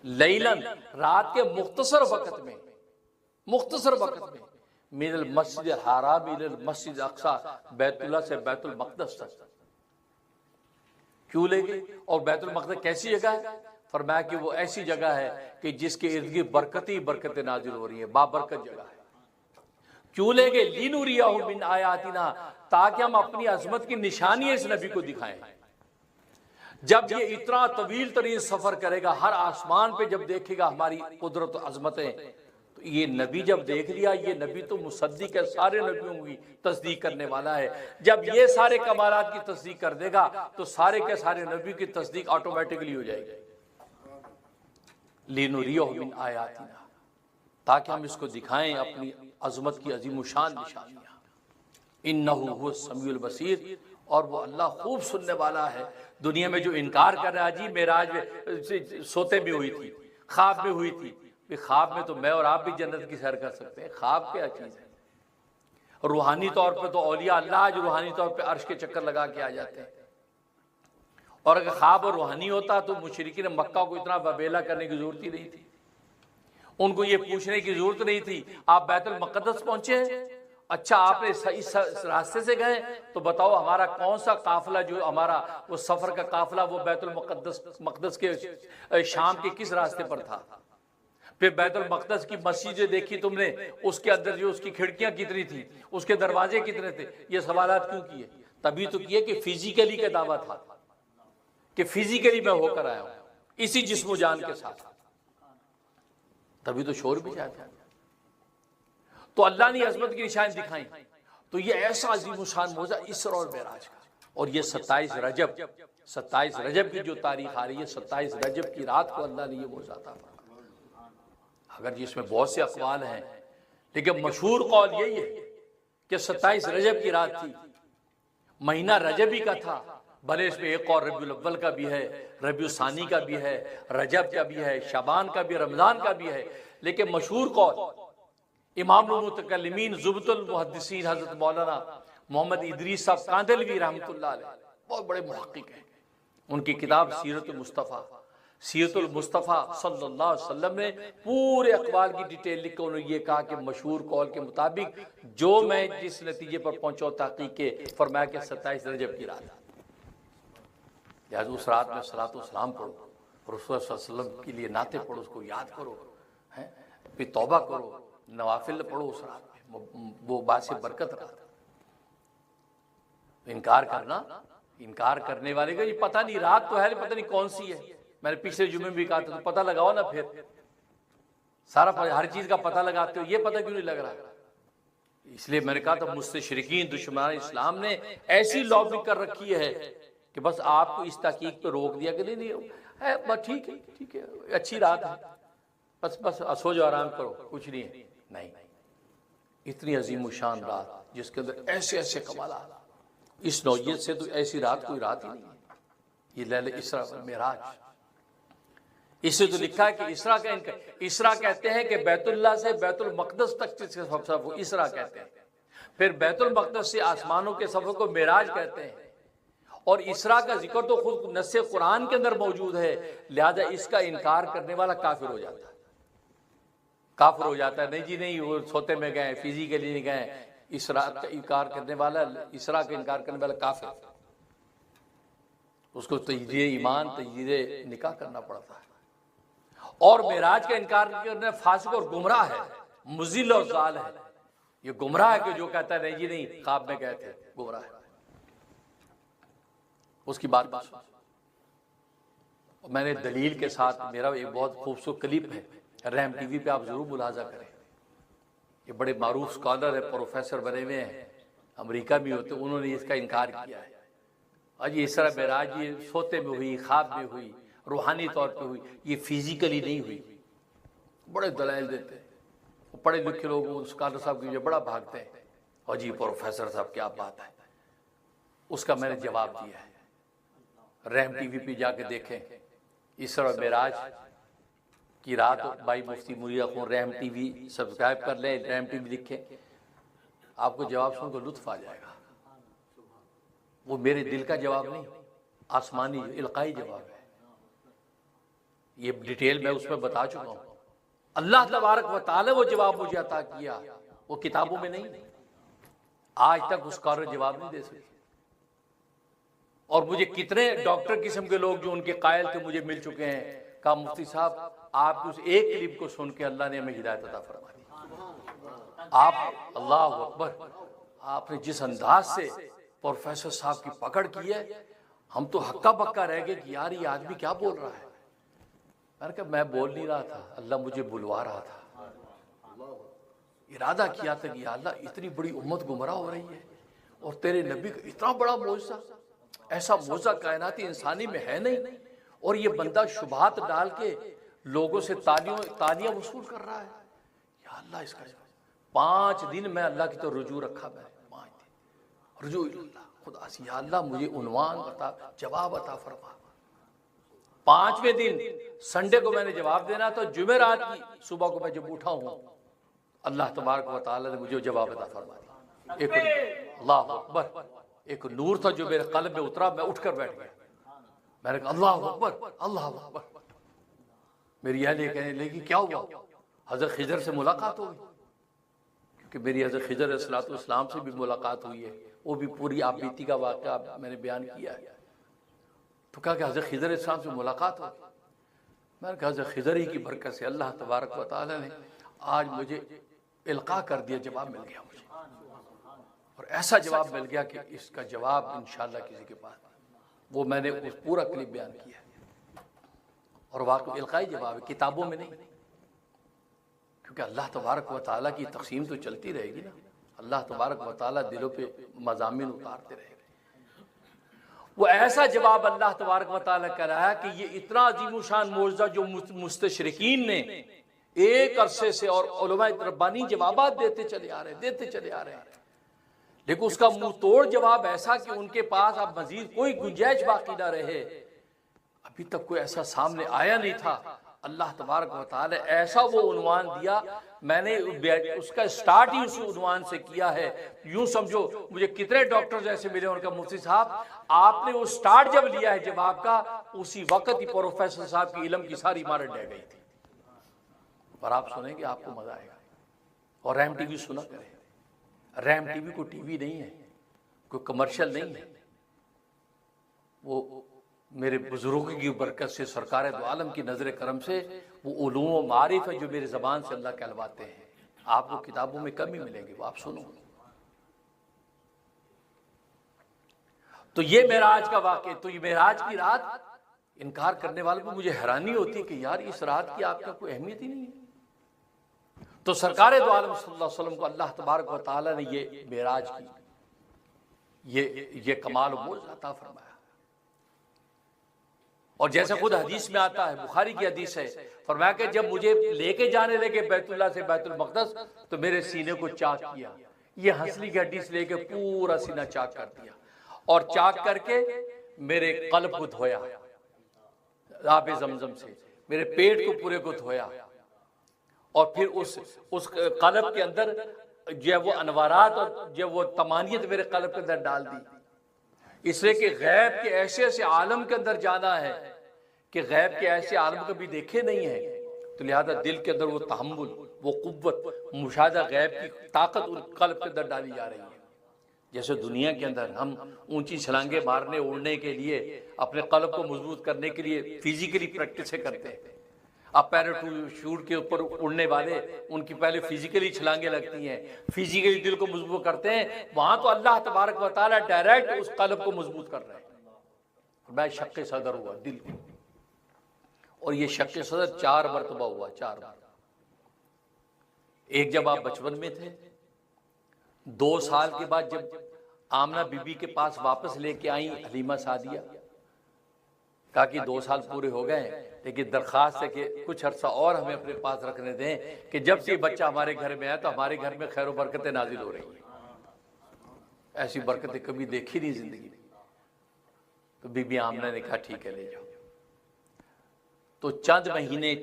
लैलन, रात के मुख्तसर वक्त में, मुख्तसर वक्त में, मिनल मस्जिद हराम इलल मस्जिद अक्सा, बैतुल्लाह से बैतुल मक़दस तक क्यों ले गई? और बैतुल मक़दस कैसी जगह है? फरमाया कि वो ऐसी जगह है कि जिसके इर्द गिर्द बरकतें नाजिल हो रही है, बाबरकत जगह है। क्यों ले गए? लिनुरियहु मिन आयातिना, ताकि हम अपनी अजमत की निशानी इस नबी को दिखाएं। जब ये इतना तवील तरीन सफर करेगा, हर आसमान पे जब देखेगा हमारी कुदरत और अजमतें, तो ये नबी जब देख लिया, ये नबी तो मुसद्दिक है, सारे नबियों की तस्दीक करने वाला है। जब ये सारे कमालात की तस्दीक कर देगा तो सारे के सारे नबियों की तस्दीक ऑटोमेटिकली हो जाएगी। लिनुरियहु मिन आयातिना, ताकि हम इसको दिखाएं अपनी अजमत की अजीम शान निशानियां। इन्नहु हुव समीउल बसीर, और वो अल्लाह खूब सुनने वाला है। दुनिया में जो इनकार कर रहा है, जी मेराज में सोते में हुई थी, ख्वाब में हुई थी, ख्वाब में तो मैं और आप भी जन्नत की सैर कर सकते हैं। ख्वाब क्या चीज़ है? रूहानी तौर पे तो औलिया अल्लाह आज रूहानी तौर पे अर्श के चक्कर लगा के आ जाते हैं, और अगर ख्वाब और रूहानी होता तो मुशरिकीन मक्का को इतना बबेला करने की जरूरत ही नहीं थी। उनको ये पूछने की जरूरत नहीं थी आप बैतुल मक़दस पहुंचे, अच्छा आपने इस रास्ते से गए, तो बताओ हमारा कौन सा काफिला, जो हमारा वो सफर का काफिला, वो बैतुल मक़दस के शाम के किस रास्ते पर था? फिर बैतुल मक़दस की मस्जिद देखी तुमने, उसके अंदर जो उसकी खिड़कियां कितनी थी, उसके दरवाजे कितने थे? ये सवालात क्यों किए? तभी तो किए कि फिजिकली का दावा था कि फिजिकली मैं होकर आया हूं इसी जिस्म जान के साथ, तभी तो शोर भी जाता है। तो अल्लाह ने अजमत की निशानी दिखाई। तो ये ऐसा अजीम शान मौजा इसरा और मेराज का, और ये 27 रजब की जो तारीख आ रही है, 27 रजब की रात को अल्लाह ने ये मौजा अता फरमाया। अगर जिसमें बहुत से अक़वाल हैं, लेकिन मशहूर कौल यही है कि 27 रजब की रात थी, महीना रजबी का था, भले इसमें एक और रबीउल अव्वल का भी है, रबीउल सानी का भी है, रजब का भी है, शबान का भी, रमजान का भी है, लेकिन मशहूर कौल इमामुल मुतकल्लिमीन ज़ुबतुल मुहद्दिसीन हज़रत मौलाना मोहम्मद इदरीस साहब कांदलवी रहमतुल्लाह अलैह, बहुत बड़े मुहक्किक हैं। उनकी किताब सीरतुल मुस्तफ़ा सल्लल्लाहु अलैहि वसल्लम ने पूरे अक़वाल की डिटेल लिख कर उन्होंने ये कहा कि मशहूर कौल के मुताबिक जो मैं जिस नतीजे पर पहुंचा तहक़ीक़ के, फरमाया कि 27 रजब की रात, उस रात में सलात व सलाम पढ़ो, रसूल सल्लल्लाहु अलैहि वसल्लम के लिए नाते पढ़ो, उसको याद करो, हैं, फिर तौबा करो, नवाफिल पढ़ो उस रात में, वो बात से बरकत रात। इनकार करना इनकार करने वाले का ये पता नहीं, रात तो है पता नहीं कौन सी है। मैंने पिछले जुम्मे में भी कहा था तो पता लगाओ ना, फिर सारा हर चीज का पता लगाते हो, ये पता क्यों नहीं लग रहा। इसलिए मैंने कहा था मुस्तशरिकीन दुश्मनान इस्लाम ने ऐसी लॉबिंग कर रखी है कि बस आपको इस तहकीक पे रोक दिया कि नहीं है, बस ठीक है अच्छी रात है, बस सो जाओ आराम करो, कुछ नहीं है। नहीं, इतनी अजीम शान रात जिसके अंदर ऐसे ऐसे कमाल, इस नौयत से तो ऐसी रात कोई रात ही नहीं है। ये लैले इसरा और मेराज, इसे तो लिखा है कि इसरा का इसरा कहते हैं कि बैतुल्लाह से बैतुल मक़दस तक के सफर को इसरा कहते हैं, फिर बैतुल मक़दस से आसमानों के सफर को मेराज कहते हैं। और इसरा का जिक्र तो खुद नस्से कुरान के अंदर मौजूद है, लिहाजा इसका इनकार करने वाला काफिर हो जाता है, काफिर हो जाता है। नहीं जी नहीं, वो सोते में गए, फिजिकली नहीं गए, इसरा का इनकार करने वाला, इसरा का इनकार करने वाला काफिर, उसको तजदीद ईमान तजदीद निकाह करना पड़ता है। और मेराज का इनकार करना फासिक और गुमराह है, मुज़िल और ज़ाल है। ये गुमराह है कि जो कहता है नहीं जी नहीं ख्वाब में गए थे, गुमराह है। उसकी बात मैंने दलील के साथ, मेरा एक बहुत खूबसूरत क्लिप है, रहम टीवी पे आप जरूर मुलाजा करें। ये बड़े मारूफ स्कॉलर है, प्रोफेसर बने हुए हैं, अमेरिका में होते, उन्होंने इसका इनकार किया है। आज ये इसरा मेराज ये सोते में हुई, ख्वाब में हुई, रूहानी तौर पे हुई, ये फिजिकली नहीं हुई। बड़े दलाइल देते हैं, वो पढ़े लिखे लोग स्कॉलर साहब की जो बड़ा भागते हैं, और जी प्रोफेसर साहब क्या बात है। उसका मैंने जवाब दिया है, रहम टीवी पे जाके देखें, इसरा मेराज की रात भाई मुफ्ती मुरिया को रहम टीवी सब्सक्राइब कर लें, रहम टीवी लिखें, आपको जवाब सुनकर लुत्फ आ जाएगा। वो मेरे दिल का जवाब नहीं, आसमानी इल्काई जवाब है। ये डिटेल मैं उसमें बता चुका हूं। अल्लाह तबारक व तआला वो जवाब मुझे अता किया, वो किताबों में नहीं, आज तक उस स्कॉलर जवाब नहीं दे सके। और मुझे कितने डॉक्टर किस्म के लोग जो उनके कायल थे मुझे मिल चुके हैं, कहा मुफ्ती साहब आपकी उस एक क्लिप को सुन के अल्लाह ने हमें हिदायत अता फरमा दी। आप अल्लाह अकबर, आपने जिस अंदाज से प्रोफेसर साहब की पकड़ की है, हम तो हक्का बक्का रह गए कि यार ये आदमी क्या बोल रहा है। मैंने कहा मैं बोल नहीं रहा था, अल्लाह मुझे बुलवा रहा था। इरादा किया था कि अल्लाह इतनी बड़ी उम्मत गुमराह हो रही है और तेरे नबी का इतना बड़ा मौजज़ा, ऐसा मौजज़ा कायनाती इंसानी में है नहीं, और ये बंदा शुबहात डाल के लोगों से तालियां वसूल कर रहा है। या अल्लाह इसका 5 दिन मैं अल्लाह की तो रुजू रखा, मैं 5 दिन रुजू अल्लाह खुदा से, या अल्लाह मुझे उन्वान बता, जवाब अता फरमा। 5वें दिन संडे को मैंने जवाब देना था, जुमेरात की सुबह को मैं जब उठा हूं, अल्लाह तबारक व तआला ने मुझे जवाब अता फरमा दिया। एक अल्लाह अकबर, एक नूर था जो मेरे कल्ब में उतरा, मैं उठकर बैठ गया। मैंने कहा अल्लाह अकबर अल्लाह अकबर। मेरी अहलिया कहने लगी क्या हुआ, हजरत खिजर से मुलाकात हो गई, क्योंकि मेरी हजरत खिजर अलैहिस्सलातु वस्सलाम से भी मुलाकात हुई है, वो भी पूरी आप बीती का वाक़या मैंने बयान किया है। तो कहा कि हजरत खिजर अलैहिस्सलाम से मुलाकात हो गई। मैंने कहा हजरत खिजर ही की बरकत से अल्लाह तबारक व तआला ने आज मुझे इल्का कर दिया, जवाब मिल गया मुझे, और ऐसा जवाब मिल गया कि इसका जवाब इंशाअल्लाह किसी के पास, वो मैंने उस पूरा क्लिप बयान किया है। और वाकई इल्काई जवाब है, किताबों में नहीं, क्योंकि अल्लाह तबारक व तआला की तक़सीम तो चलती रहेगी ना। अल्लाह तबारक व तआला दिलों पे मज़ामिन उतारते रहेंगे। वो ऐसा जवाब अल्लाह तबारक व तआला कर रहा है कि ये इतना अज़ीमुशान मौजज़ा जो मुस्तशरिकीन ने एक अरसे से और उलमाए रब्बानी जवाबात देते चले आ रहे हैं, लेकिन उसका मुंह तोड़ जवाब ऐसा कि उनके पास अब मजीद कोई गुंजाइश बाकी ना रहे। अभी तक कोई ऐसा सामने आया नहीं था। अल्लाह तबारक व तआला ऐसा वो उन्वान दिया, मैंने उसका स्टार्ट ही उसी उन्वान से किया है। यूं समझो मुझे कितने डॉक्टर्स ऐसे मिले, उनका मुफ्ती साहब आपने वो स्टार्ट जब लिया है जवाब का, उसी वक्त ही प्रोफेसर साहब की इल्म की सारी इमारत ढह गई थी। पर आप सुनेंगे आपको मजा आएगा। और रहम टीवी सुना करें, रहम टीवी को टीवी नहीं है, कोई कमर्शियल नहीं है, वो मेरे बुजुर्गों की बरकत से, सरकार दो आलम की नजर करम से वो उलूम व मारिफ है जो मेरी जबान से अल्लाह कहलवाते हैं। आपको किताबों में कम ही मिलेंगे, वो आप सुनो। तो तो ये मेराज का वाक़या, तो ये मेराज की रात इनकार करने वालों को मुझे हैरानी होती है कि यार इस रात की आपका कोई अहमियत ही नहीं है। तो सरकार दो आलम सल्लल्लाहु अलैहि वसल्लम को अल्लाह तबारक व तआला ने ये मेराज की ये कमाल मौज़ अता फरमाया। और जैसे खुद हदीस में आता है, बुखारी की हदीस है, फरमाया कि जब मुझे लेके जाने लगे बैतुल्लाह से बैतुल मक़दस तो मेरे सीने को चाक किया, ये हंसली की हड्डी से लेके पूरा सीना चाक कर दिया और चाक करके मेरे कल्ब को धोया आब ज़मज़म से, मेरे पेट को पूरे को धोया और फिर उस कल्ब के अंदर जो वो अनवारात और जो वो तमानियत मेरे कल्ब के अंदर डाल दी, इसलिए कि गैब के ऐसे ऐसे आलम के अंदर जाना है कि गैब के ऐसे आलम कभी देखे नहीं है। तो लिहाजा दिल के अंदर वो तहम्मुल, वो कुव्वत, मुशाहदा, गैब की ताकत उन कल्ब के अंदर डाली जा रही है। जैसे दुनिया के अंदर हम ऊंची छलांगे मारने उड़ने के लिए अपने कल्ब को मजबूत करने के लिए फिजिकली प्रैक्टिस करते हैं। अब पैराशूट के ऊपर उड़ने वाले, उनकी पहले फिजिकली छलांगे लगती हैं, फिजिकली दिल को मजबूत करते हैं। वहां तो अल्लाह तबारक व तआला डायरेक्ट उस कल्ब को मजबूत कर रहे हैं। मैं शक्के सदर हुआ दिल को, और ये शक्के सदर 4 मरतबा हुआ, 4 बार। एक जब आप बचपन में थे, 2 साल के बाद जब आमना बीबी के पास वापस लेके आई हलीमा सादिया, कहा कि 2 साल पूरे हो गए, लेकिन दरखास्त है कि कुछ अरसा और हमें अपने पास रखने दें कि जब से बच्चा हमारे घर में आया तो हमारे घर में खैर बरकतें नाजिल हो रही हैं। ऐसी बरकतें कभी देखी नहीं जिंदगी में। तो बीबी आमना ने कहा ठीक है ले जाओ। तो चंद महीने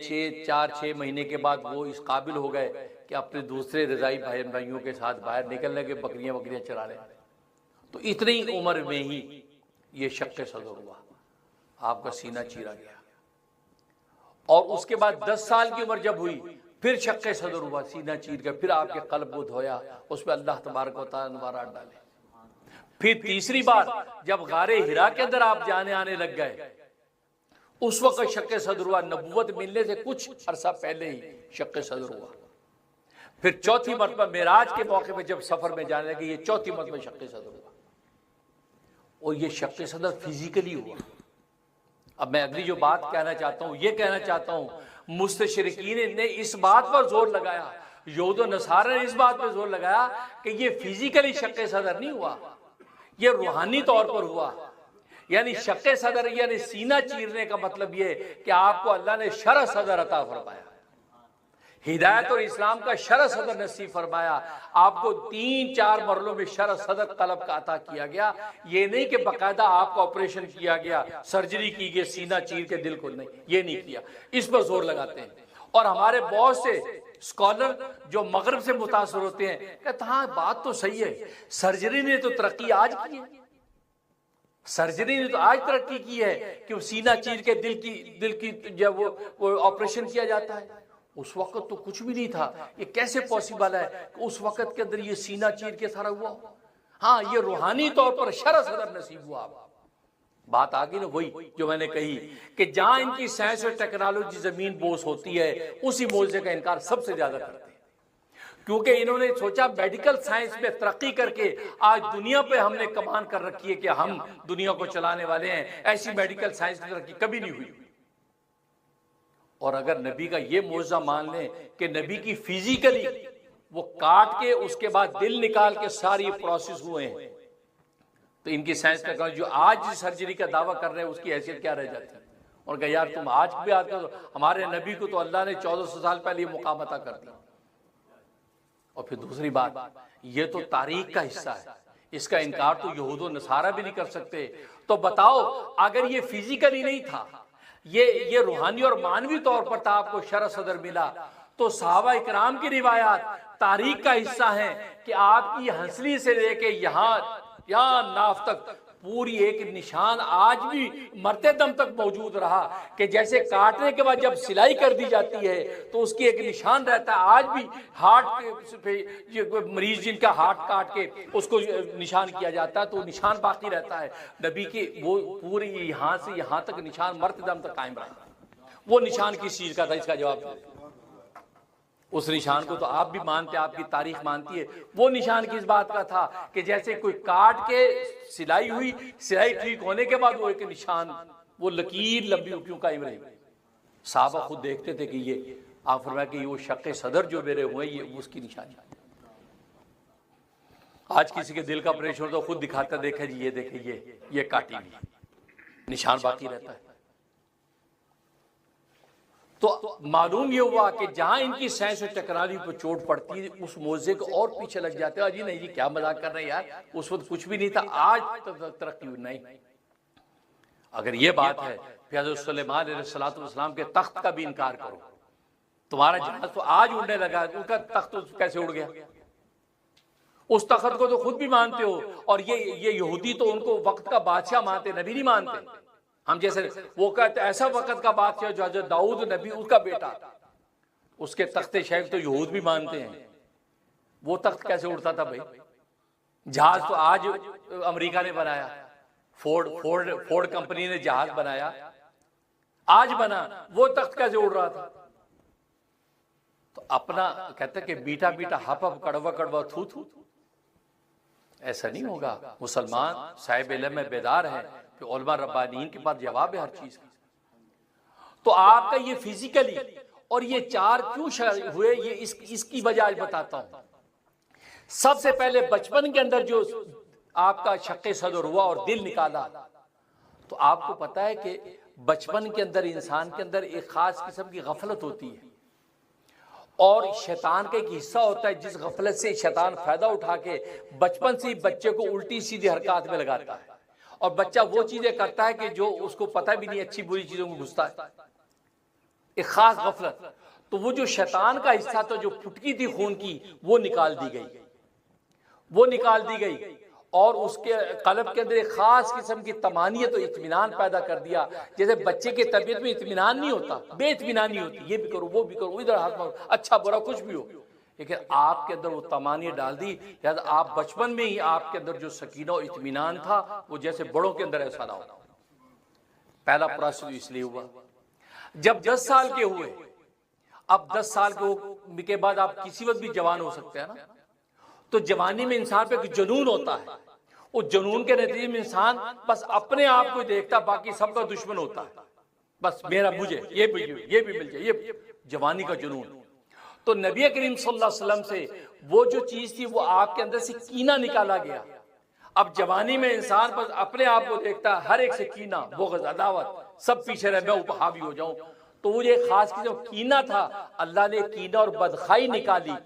4-6 महीने के बाद वो इस काबिल हो गए कि अपने दूसरे रजाई भाइयों के साथ बाहर निकल लगे, बकरियां चराने। तो इतनी उम्र में ही ये शक्के सदर हुआ, आपका सीना चीरा गया। और उसके बाद 10 साल की उम्र जब हुई फिर शक्के सदर हुआ, सीना चीर गया, फिर आपके कल्ब को धोया, उसमें अल्लाह तबारक व तआला नवारात डाले। फिर तीसरी बार जब गारे हिरा के अंदर आप जाने आने लग गए, उस वक्त शक्के सदर हुआ। नबूवत मिलने से कुछ अरसा पहले ही शक्के सदर हुआ। फिर चौथी मरतबा मेराज के मौके पर जब सफर में जाने लगे, ये चौथी मरतबा शक्के सदर हुआ। और ये शक्के सदर फिजिकली हुआ। अब मैं अगली जो बात कहना चाहता हूं, ये कहना चाहता हूं, मुस्तशरिकीन ने इस बात पर जोर लगाया, यहूद और नसारा ने इस बात पर जोर लगाया कि ये फिजिकली शक्के सदर नहीं हुआ, ये रूहानी तौर पर हुआ। यानी शक्के सदर यानी सीना चीरने का मतलब ये कि आपको अल्लाह ने शरह सदर अता फरमाया, हिदायत और इस्लाम का शरह सदर नसीब फरमाया। आपको 3-4 मरलों में शरह सदर कलब का अता किया गया। ये नहीं कि बाकायदा आपका ऑपरेशन किया गया, सर्जरी की गई, सीना चीर के दिल को, नहीं, ये नहीं किया। इस पर जोर लगाते हैं। और हमारे बहुत से स्कॉलर जो मगरब से मुतासर होते हैं कहते हाँ बात तो सही है, सर्जरी ने तो तरक्की आज की है, सर्जरी ने तो आज तरक्की की है कि वो सीना चीर के दिल की जब वो ऑपरेशन किया जाता है। उस वक्त तो कुछ भी नहीं था। ये कैसे पॉसिबल है कि उस वक्त के अंदर ये सीना चीर के सारा हुआ? हाँ, ये रूहानी तौर पर शरह सदर नसीब हुआ। बात आ गई ना वही जो मैंने कही कि जहां इनकी साइंस और टेक्नोलॉजी जमीन बोस होती है, उसी मौजे का इनकार सबसे ज्यादा करते हैं। क्योंकि इन्होंने सोचा मेडिकल साइंस में तरक्की करके आज दुनिया पे हमने कमान कर रखी है कि हम दुनिया को चलाने वाले हैं। ऐसी मेडिकल साइंस की तरक्की कभी नहीं हुई। और अगर नबी का ये मौजज़ा मान लें कि नबी की फिजिकली वो काट के उसके बाद दिल निकाल के सारी प्रोसेस हुए हैं, तो इनकी साइंस टेक्नोलॉजी जो आज सर्जरी का दावा कर रहे हैं उसकी हैसियत क्या रह जाती है? और कहा यार तुम आज भी आज कर, हमारे नबी को तो अल्लाह ने 1400 साल पहले ये मुकाम अता कर दिया। और फिर दूसरी बात, ये तो तारीख का हिस्सा है, इसका इनकार तो यहूद और नसारा भी नहीं कर सकते। तो बताओ अगर ये फिजिकली नहीं था, ये रूहानी और मानवी तौर पर था, आपको शरह सदर मिला, तो सहाबा इकराम की रिवायात तारीख का हिस्सा है कि आपकी हंसली से लेके यहाँ नाफ तक पूरी एक निशान आज भी मरते दम तक मौजूद रहा कि जैसे काटने के बाद जब सिलाई कर दी जाती है तो उसकी एक निशान रहता है। आज भी हार्ट पे मरीज जिनका हार्ट काट के उसको निशान किया जाता है तो निशान बाकी रहता है। नबी के वो पूरी यहाँ से यहाँ तक निशान मरते दम तक कायम रहा। वो निशान किस चीज का था? इसका जवाब उस निशान को तो आप भी मानते, आपकी तारीख मानती है। वो निशान किस बात का था कि जैसे कोई काट के सिलाई हुई, सिलाई ठीक होने के बाद वो एक निशान, वो लकीर लंबी क्यों कायम रही। साहबा खुद देखते थे कि ये, आप फरमाया कि वो शक्के सदर जो मेरे हुए ये उसकी निशानी। आज किसी के दिल का ऑपरेशन हो तो खुद दिखाता, देखे जी ये देखे ये काटी हुई, निशान बाकी रहता है। तो मालूम ये हुआ कि जहां इनकी साइंस और टेक्नोलॉजी पर चोट पड़ती है उस मौजे को और पीछे लग जाते हैं। जी नहीं जी क्या मजाक कर रहे हैं यार, उस वक्त कुछ भी नहीं था, आज तरक्की हुई। नहीं, अगर ये बात है फिर हज़रत सुलेमान अलैहिस्सलाम के तख्त का भी इनकार करो। तुम्हारा जहाज तो आज उड़ने लगा, उनका तख्त कैसे उड़ गया? उस तख्त को तो खुद भी मानते हो, और ये यहूदी तो उनको वक्त का बादशाह मानते, नबी नहीं मानते। हम जैसे वो कहते ऐसा वक्त का बादशाह जो हज़रत दाऊद नबी उसका बेटा, उसके तख्ते शेख तो यहूद भी मानते हैं। वो तख्त कैसे उड़ता था भाई? जहाज तो आज अमेरिका ने बनाया, फोर्ड कंपनी ने जहाज बनाया, आज बना, वो तख्त कैसे उड़ रहा था? तो अपना कहते कि बीटा बीटा हप हप कड़वा कड़वा थू थू, ऐसा नहीं होगा। मुसलमान साहिब इल्म में बेदार है कि उलमा रब्बानीन के पास जवाब है हर चीज का। तो आपका ये फिजिकली और ये चार क्यों हुए, ये इसकी वजह आज बताता हूं। सबसे पहले बचपन के अंदर जो आपका शक्के सदर हुआ और दिल निकाला, तो आपको पता है कि बचपन के अंदर इंसान के अंदर एक खास किस्म की गफलत होती है, और शैतान का एक हिस्सा होता है जिस गफलत से शैतान फायदा उठा के बचपन से ही बच्चे को उल्टी सीधी हरकत में लगाता है, और बच्चा वो चीजें करता है कि जो उसको पता भी नहीं, अच्छी बुरी चीजों में घुसता है, एक खास गफलत। तो वो जो शैतान का हिस्सा था, जो फुटकी थी खून की, वो निकाल दी गई, और उसके कल्ब के अंदर एक खास किस्म की तमानियत और इत्मीनान पैदा कर दिया। जैसे बच्चे की तबीयत में इत्मीनान नहीं होता, बेइत्मीनानी होती, ये भी करो वो भी करो, इधर हाथ मारो, अच्छा बुरा कुछ भी हो, लेकिन आपके अंदर वो तमानियत डाल दी। याद आप बचपन में ही आपके अंदर जो सकीना और इत्मीनान था वो जैसे बड़ों के अंदर ऐसा ना हो। पहला प्रोसेस इसलिए हुआ। जब 10 साल के हुए, अब 10 साल के बाद आप किसी वक्त भी जवान हो सकते हैं ना, तो जवानी में इंसान पे जुनून होता है। उस जुनून के नतीजे में इंसान बस अपने आप को देखता, बाकी सबका दुश्मन होता है। बस मेरा मुझे ये भी मिल जाए, ये जवानी का जुनून। तो नबी करीम सल्लल्लाहु अलैहि वसल्लम से वो जो चीज थी वो आपके अंदर से कीना निकाला गया। अब जवानी में इंसान बस अपने आप को देखता है, हर एक से कीना, बुग़्ज़, अदावत, सब पीछे रहे, मैं उपहावी हो जाऊं। तो वो ये खास जो कीना था, अल्लाह ने कीना और बदखाई निकाली,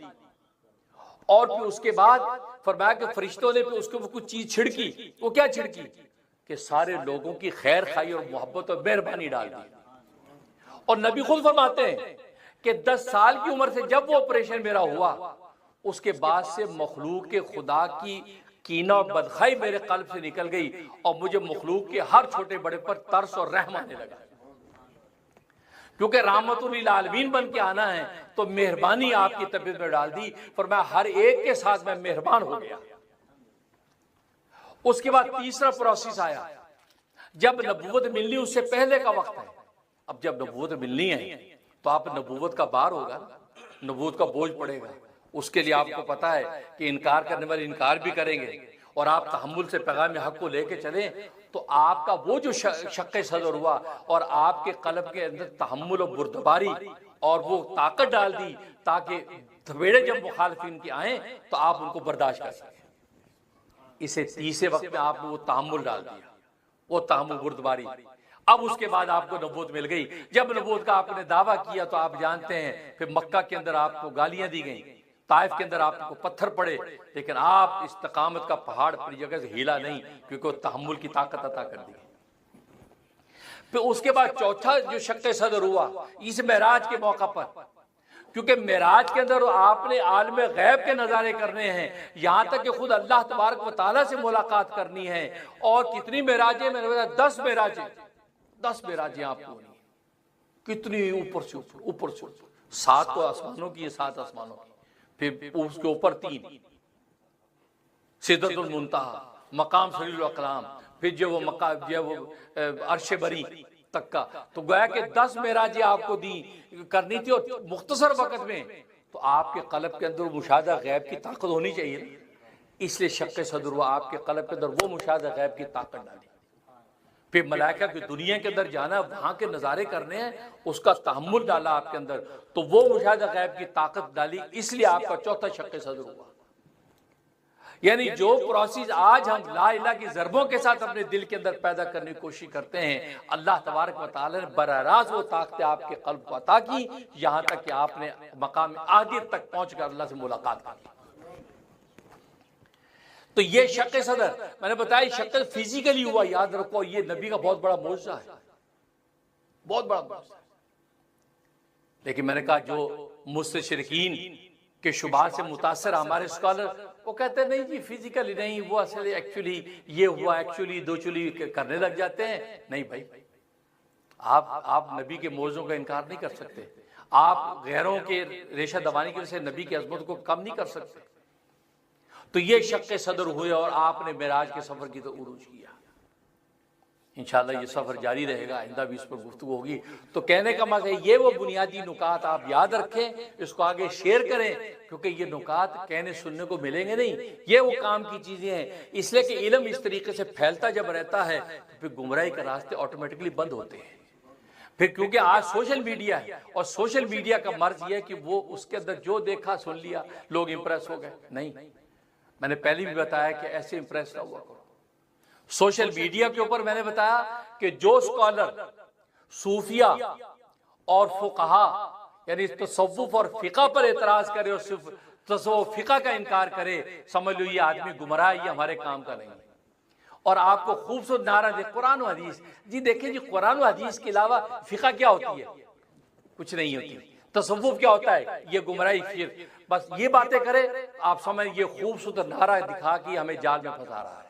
और फिर उसके बाद फरमाया कि फरिश्तों ने उसके ऊपर कुछ चीज छिड़की। वो क्या छिड़की? कि सारे लोगों की खैर खाई और मोहब्बत और मेहरबानी डाल दी। और नबी खुद फरमाते हैं कि 10 साल की उम्र से जब वो ऑपरेशन मेरा हुआ, उसके बाद से मखलूक के खुदा की कीना और बदखाई मेरे कल्ब से निकल गई, और मुझे मखलूक के हर छोटे बड़े पर तरस और रहम आने लगा। क्योंकि रहमतुल लिल आलमीन बन के आना है, तो मेहरबानी आपकी तबीयत में डाल दी। फरमाया हर एक के साथ मैं मेहरबान हो गया। उसके बाद तीसरा प्रोसेस आया, जब नबूवत मिलनी उससे पहले का वक्त है। अब जब नबूवत मिलनी है तो आप नबूवत का बार होगा, नबूवत का बोझ पड़ेगा। उसके लिए आपको पता है कि इनकार करने वाले इनकार भी करेंगे, और आप तहम्मुल से पैगाम हक को लेके चले, तो आपका वो जो शक्के सदर हुआ और आपके कल्ब के अंदर तहम्मुल और बुर्दबारी और वो ताकत डाल दी, ताकि थपेड़े जब मुखालिफिन की आए तो आप उनको बर्दाश्त कर सकें। इसे तीसरे वक्त में आपने वो तहम्मुल डाल दिया, वो तहम्मुल बुर्दबारी। अब उसके बाद आपको नबूवत मिल गई। जब नबूवत का आपने दावा किया तो आप जानते हैं फिर मक्का के अंदर आपको गालियां दी गई, ताइफ के अंदर आपको पत्थर पड़े, लेकिन आप इस्तकामत का पहाड़ अपनी जगह से हिला नहीं, क्योंकि तहम्मुल की ताकत अता कर दी। फिर उसके बाद चौथा जो शक्के सदर हुआ इस मेराज के मौका पर, क्योंकि मेराज के अंदर आपने आलम गैब के नजारे करने हैं, यहां तक कि खुद अल्लाह तबारक व तआला से मुलाकात करनी है। और कितनी मेराजें? मैंने बताया 10 मेराजें, 10 मेराजें आपको होनी। कितनी ऊपर से ऊपर, 7 तो आसमानों की, 7 आसमानों की, फिर उसके ऊपर 3 सिदरतुल मुंतहा, मकाम सलीलुल अक़लाम, फिर जो वो मकाम जो वो अर्श बरी तक का। तो गोया कि 10 मेराजें आपको दी करनी थी, और मुख्तसर वक्त में तो आपके कल्ब के अंदर मुशाहदा गैब की ताकत होनी चाहिए ना, इसलिए शक्के सदर हुआ, आपके कल्ब के अंदर वो मुशाहदा गैब की ताकत डाली। फिर मलाइका की दुनिया के अंदर जाना, वहां के नज़ारे करने हैं, उसका तहम्मुल डाला आपके अंदर, तो वो मुशाहदा गैब की ताकत डाली, इसलिए आपका चौथा शक्के सदर हुआ। यानी जो प्रोसेस आज हम ला इलाहा की ज़रबों के साथ अपने दिल के अंदर पैदा करने की कोशिश करते हैं, अल्लाह तबारक व तआला ने बराह रास्त वो ताकतें आपके कल्ब को अता की, यहां तक कि आपने मकाम आदियत तक पहुंचकर अल्लाह से मुलाकात कर ली। तो ये शक्के सदर मैंने बताया, शक्ल फिजिकली हुआ, याद रखो ये नबी का बहुत बड़ा मौजज़ा है, बहुत बड़ा मौजज़ा है। लेकिन मैंने कहा जो मुस्तशरिकीन के शुबहात से मुतासर हमारे स्कॉलर वो कहते हैं नहीं जी फिजिकली नहीं, वो असल एक्चुअली ये हुआ, एक्चुअली दो चुली करने लग जाते हैं। नहीं भाई, आप नबी के मौजों का इनकार नहीं कर सकते, आप गैरों के रेशा दबाने की वजह से नबी की अजमत को कम नहीं कर सकते। तो ये शक्के सदर हुए और आपने मेराज के सफर की तो उरूज किया। इंशाअल्लाह ये सफर जारी रहेगा, आइंदा भी इस पर गुफ्तगू होगी। तो कहने का मतलब ये वो बुनियादी नुकात आप याद रखें, इसको आगे शेयर करें, क्योंकि ये नुकात कहने सुनने को मिलेंगे नहीं, ये वो काम की चीजें हैं। इसलिए कि इल्म इस तरीके से फैलता जब रहता है तो फिर गुमराही के रास्ते ऑटोमेटिकली बंद होते हैं। फिर क्योंकि आज सोशल मीडिया है और सोशल मीडिया का मर्ज ये है कि वो उसके अंदर जो देखा सुन लिया, लोग इंप्रेस हो गए। नहीं, मैंने पहले भी बताया कि ऐसे इंप्रेस ना हुआ करो। सोशल मीडिया के ऊपर मैंने बताया कि जो स्कॉलर सूफिया और फुकहा यानी तसव्वुफ और फिका पर एतराज करे और सिर्फ तसव्वुफ फिका का इनकार करे, समझ लो ये आदमी गुमराह, ये हमारे काम का नहीं है। और आपको खूबसूरत नारा दे कुरान और हदीस। जी देखिए जी, कुरान और हदीस के अलावा फिका क्या होती है? कुछ नहीं होती। तसव्वुफ क्या होता है? ये गुमराही। फिर बस ये बातें करे, आप समझ ये खूबसूरत नारा दिखा कि हमें जाल में फंसा रहा है।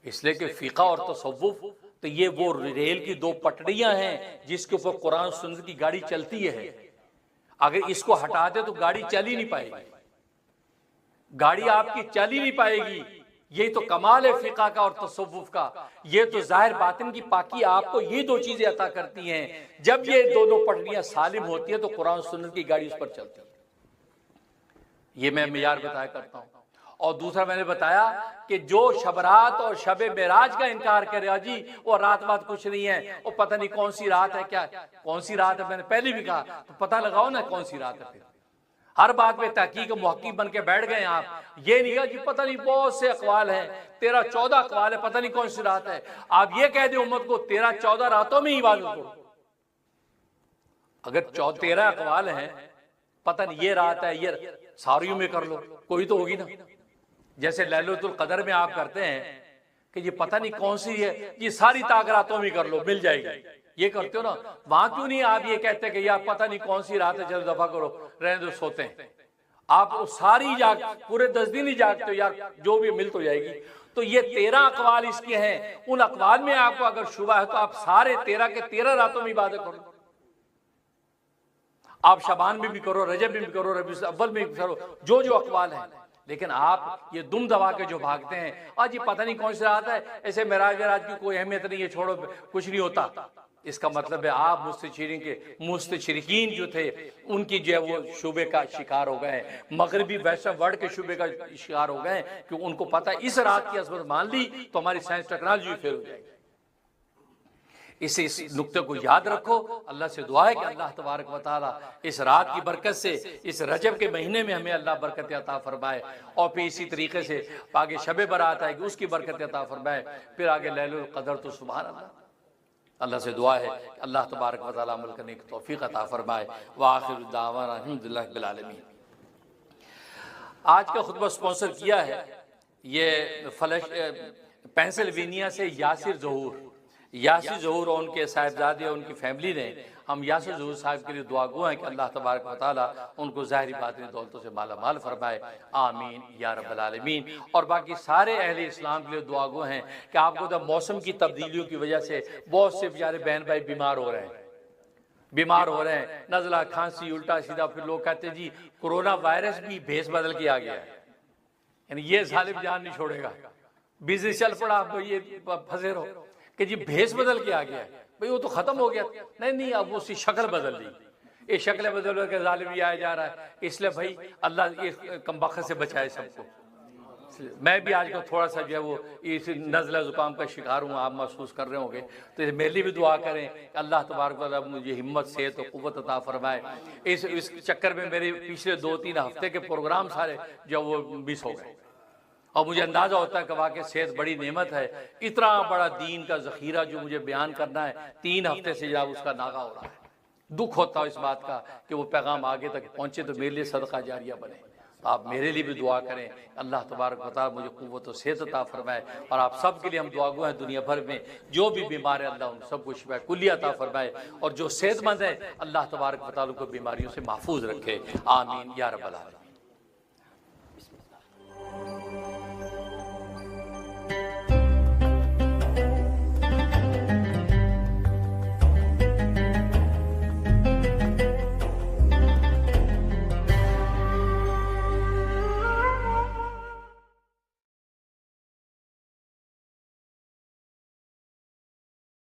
इसलिए कि फिका और तसव्वुफ तो ये वो रेल की दो पटड़ियां हैं जिसके ऊपर कुरान सुन्नत की गाड़ी चलती है। अगर इसको हटा दे तो गाड़ी चल ही नहीं पाएगी, गाड़ी आपकी चल ही नहीं पाएगी। यही तो कमाल है फिका का और तसव्वुफ का। ये तो जाहिर बातिन की पाकी आपको ये दो चीजें अता करती हैं। जब ये दोनों पटड़ियां सालिम होती है तो कुरान सुन्नत की गाड़ी उस पर चलती है। ये मैं मियार बताया करता हूं। और दूसरा मैंने बताया कि जो शबरात और शबे मेराज का इनकार करे, जी वो रात बात कुछ नहीं है, वो पता नहीं कौन सी रात है, क्या कौन सी रात है, मैंने पहले भी कहा, तो पता लगाओ ना कौन सी रात है। फिर हर बात में तहकीक मुहक्किक बन के बैठ गए आप। ये नहीं कहा जी पता नहीं बहुत से अकवाल हैं, 13-14 अकवाल है, पता नहीं कौन सी रात है। आप ये कह दे उम्मत को 13-14 रातों में इबादत करो। अगर 13 अकवाल हैं, पता नहीं ये रात है, ये सारियों में कर लो, कोई तो होगी ना। जैसे लैलतुल कदर में आप करते हैं कि ये पता नहीं कौन सी है, ये सारी ताकरातों में कर लो, मिल जाएगी। ये करते हो ना, वहां क्यों नहीं आप ये कहते कि यार पता नहीं कौन सी रात है, चलो दफा करो, रहने दो, सोते हैं। आप सारी जाग पूरे 10 दिन ही जागते हो, यार जो भी मिल तो जाएगी। तो ये 13 अकवाल इसके हैं। उन अकवाल में आपको अगर शुबा है तो आप सारे 13 के 13 रातों में इबादत करो। आप शबान में भी करो, रजब में भी करो, रबीउल अव्वल में भी करो, जो जो अकवाल है। लेकिन आप ये दुम दबा के जो भागते हैं, आज ये पता नहीं कौन सी रात है, ऐसे मेराज की कोई अहमियत नहीं है, छोड़ो कुछ नहीं होता। इसका मतलब है आप मुस्तशरिकीन जो थे उनकी जो है वो शुबे का शिकार हो गए, मगरबी वैश्विक वर्ल्ड के शुबे का शिकार हो गए कि उनको पता है इस रात की असमत मान ली तो हमारी साइंस टेक्नोलॉजी फेल हो जाएगी। इस नुक्ते को याद रखो। अल्लाह से दुआ है कि अल्लाह तबारक व तआला इस रात की बरकत से, इस रजब के महीने में हमें अल्लाह बरकत अता फरमाए, और फिर इसी तरीके से आगे शबे बरात आएगी उसकी बरकत अता फरमाए, फिर आगे लैलुल कदर। तो सुभान अल्लाह, अल्लाह से दुआ है कि अल्लाह तबारक व तआला अमल करने की तौफीक अता फरमाए। व आखिरु दावाना अल्हम्दुलिल्लाहि रब्बिल आलमीन। आज का खुतबा स्पॉन्सर किया है ये पेंसिल्वेनिया से यासिर ज़हूर और उनके साहिबजादे और उनकी फैमिली ने। हम यासिर ज़हूर साहब के लिए दुआ गो हैं कि अल्लाह तबारक व तआला उनको ज़ाहिरी बातिनी दौलतों से माला माल फरमाए, आमीन या रब्बल आलमीन। और बाकी सारे अहले इस्लाम के लिए दुआ गो हैं कि आपको तो मौसम की तब्दीलियों की वजह से बहुत से बेचारे बहन भाई बीमार हो रहे हैं, नज़ला, खांसी, उल्टा सीधा। फिर लोग कहते हैं जी कोरोना वायरस भी भेस बदल के आ गया है, यानी ये जालिम जान नहीं छोड़ेगा, बिजनेस चल पड़ा, आप ये फंसे रहो कि जी भेस बदल के आ गया है। भाई वो तो खत्म हो गया। नहीं, अब उसकी शक्ल बदल ली। ये शक्ल बदल के जालिम भी आया जा रहा है। इसलिए भाई अल्लाह इस कमबख्त से बचाए सबको। मैं भी आज को थोड़ा सा जो है वो इस नज़ला ज़ुकाम का शिकार हूँ, आप महसूस कर रहे होंगे, तो मेरे लिए भी दुआ करें अल्लाह तबारक व तआला मुझे हिम्मत सेहत और क़ुव्वत अता फरमाए। इस चक्कर में मेरे पिछले 2-3 हफ्ते के प्रोग्राम सारे जो वो मिस हो गए, और मुझे अंदाज़ा होता है कि वाकई सेहत बड़ी नेमत है। इतना बड़ा दीन का ज़ख़ीरा जो मुझे बयान करना है 3 हफ्ते से जब उसका नागा हो रहा है। दुख होता है इस बात का कि वो पैगाम आगे तक पहुँचे तो मेरे लिए सदका जारिया बने। तो आप मेरे लिए भी दुआ करें, अल्लाह तबारक व तआला मुझे क़ुव्वत और सेहत अता फरमाए। और आप सब के लिए हम दुआगो हैं, दुनिया भर में जो भी बीमार है अल्लाह उन सबको शिफा कुल्लिया अता फरमाए, और जो सेहतमंद है अल्लाह तबारक व तआला को बीमारियों से महफूज रखे। आमीन या रब्बल आलमीन।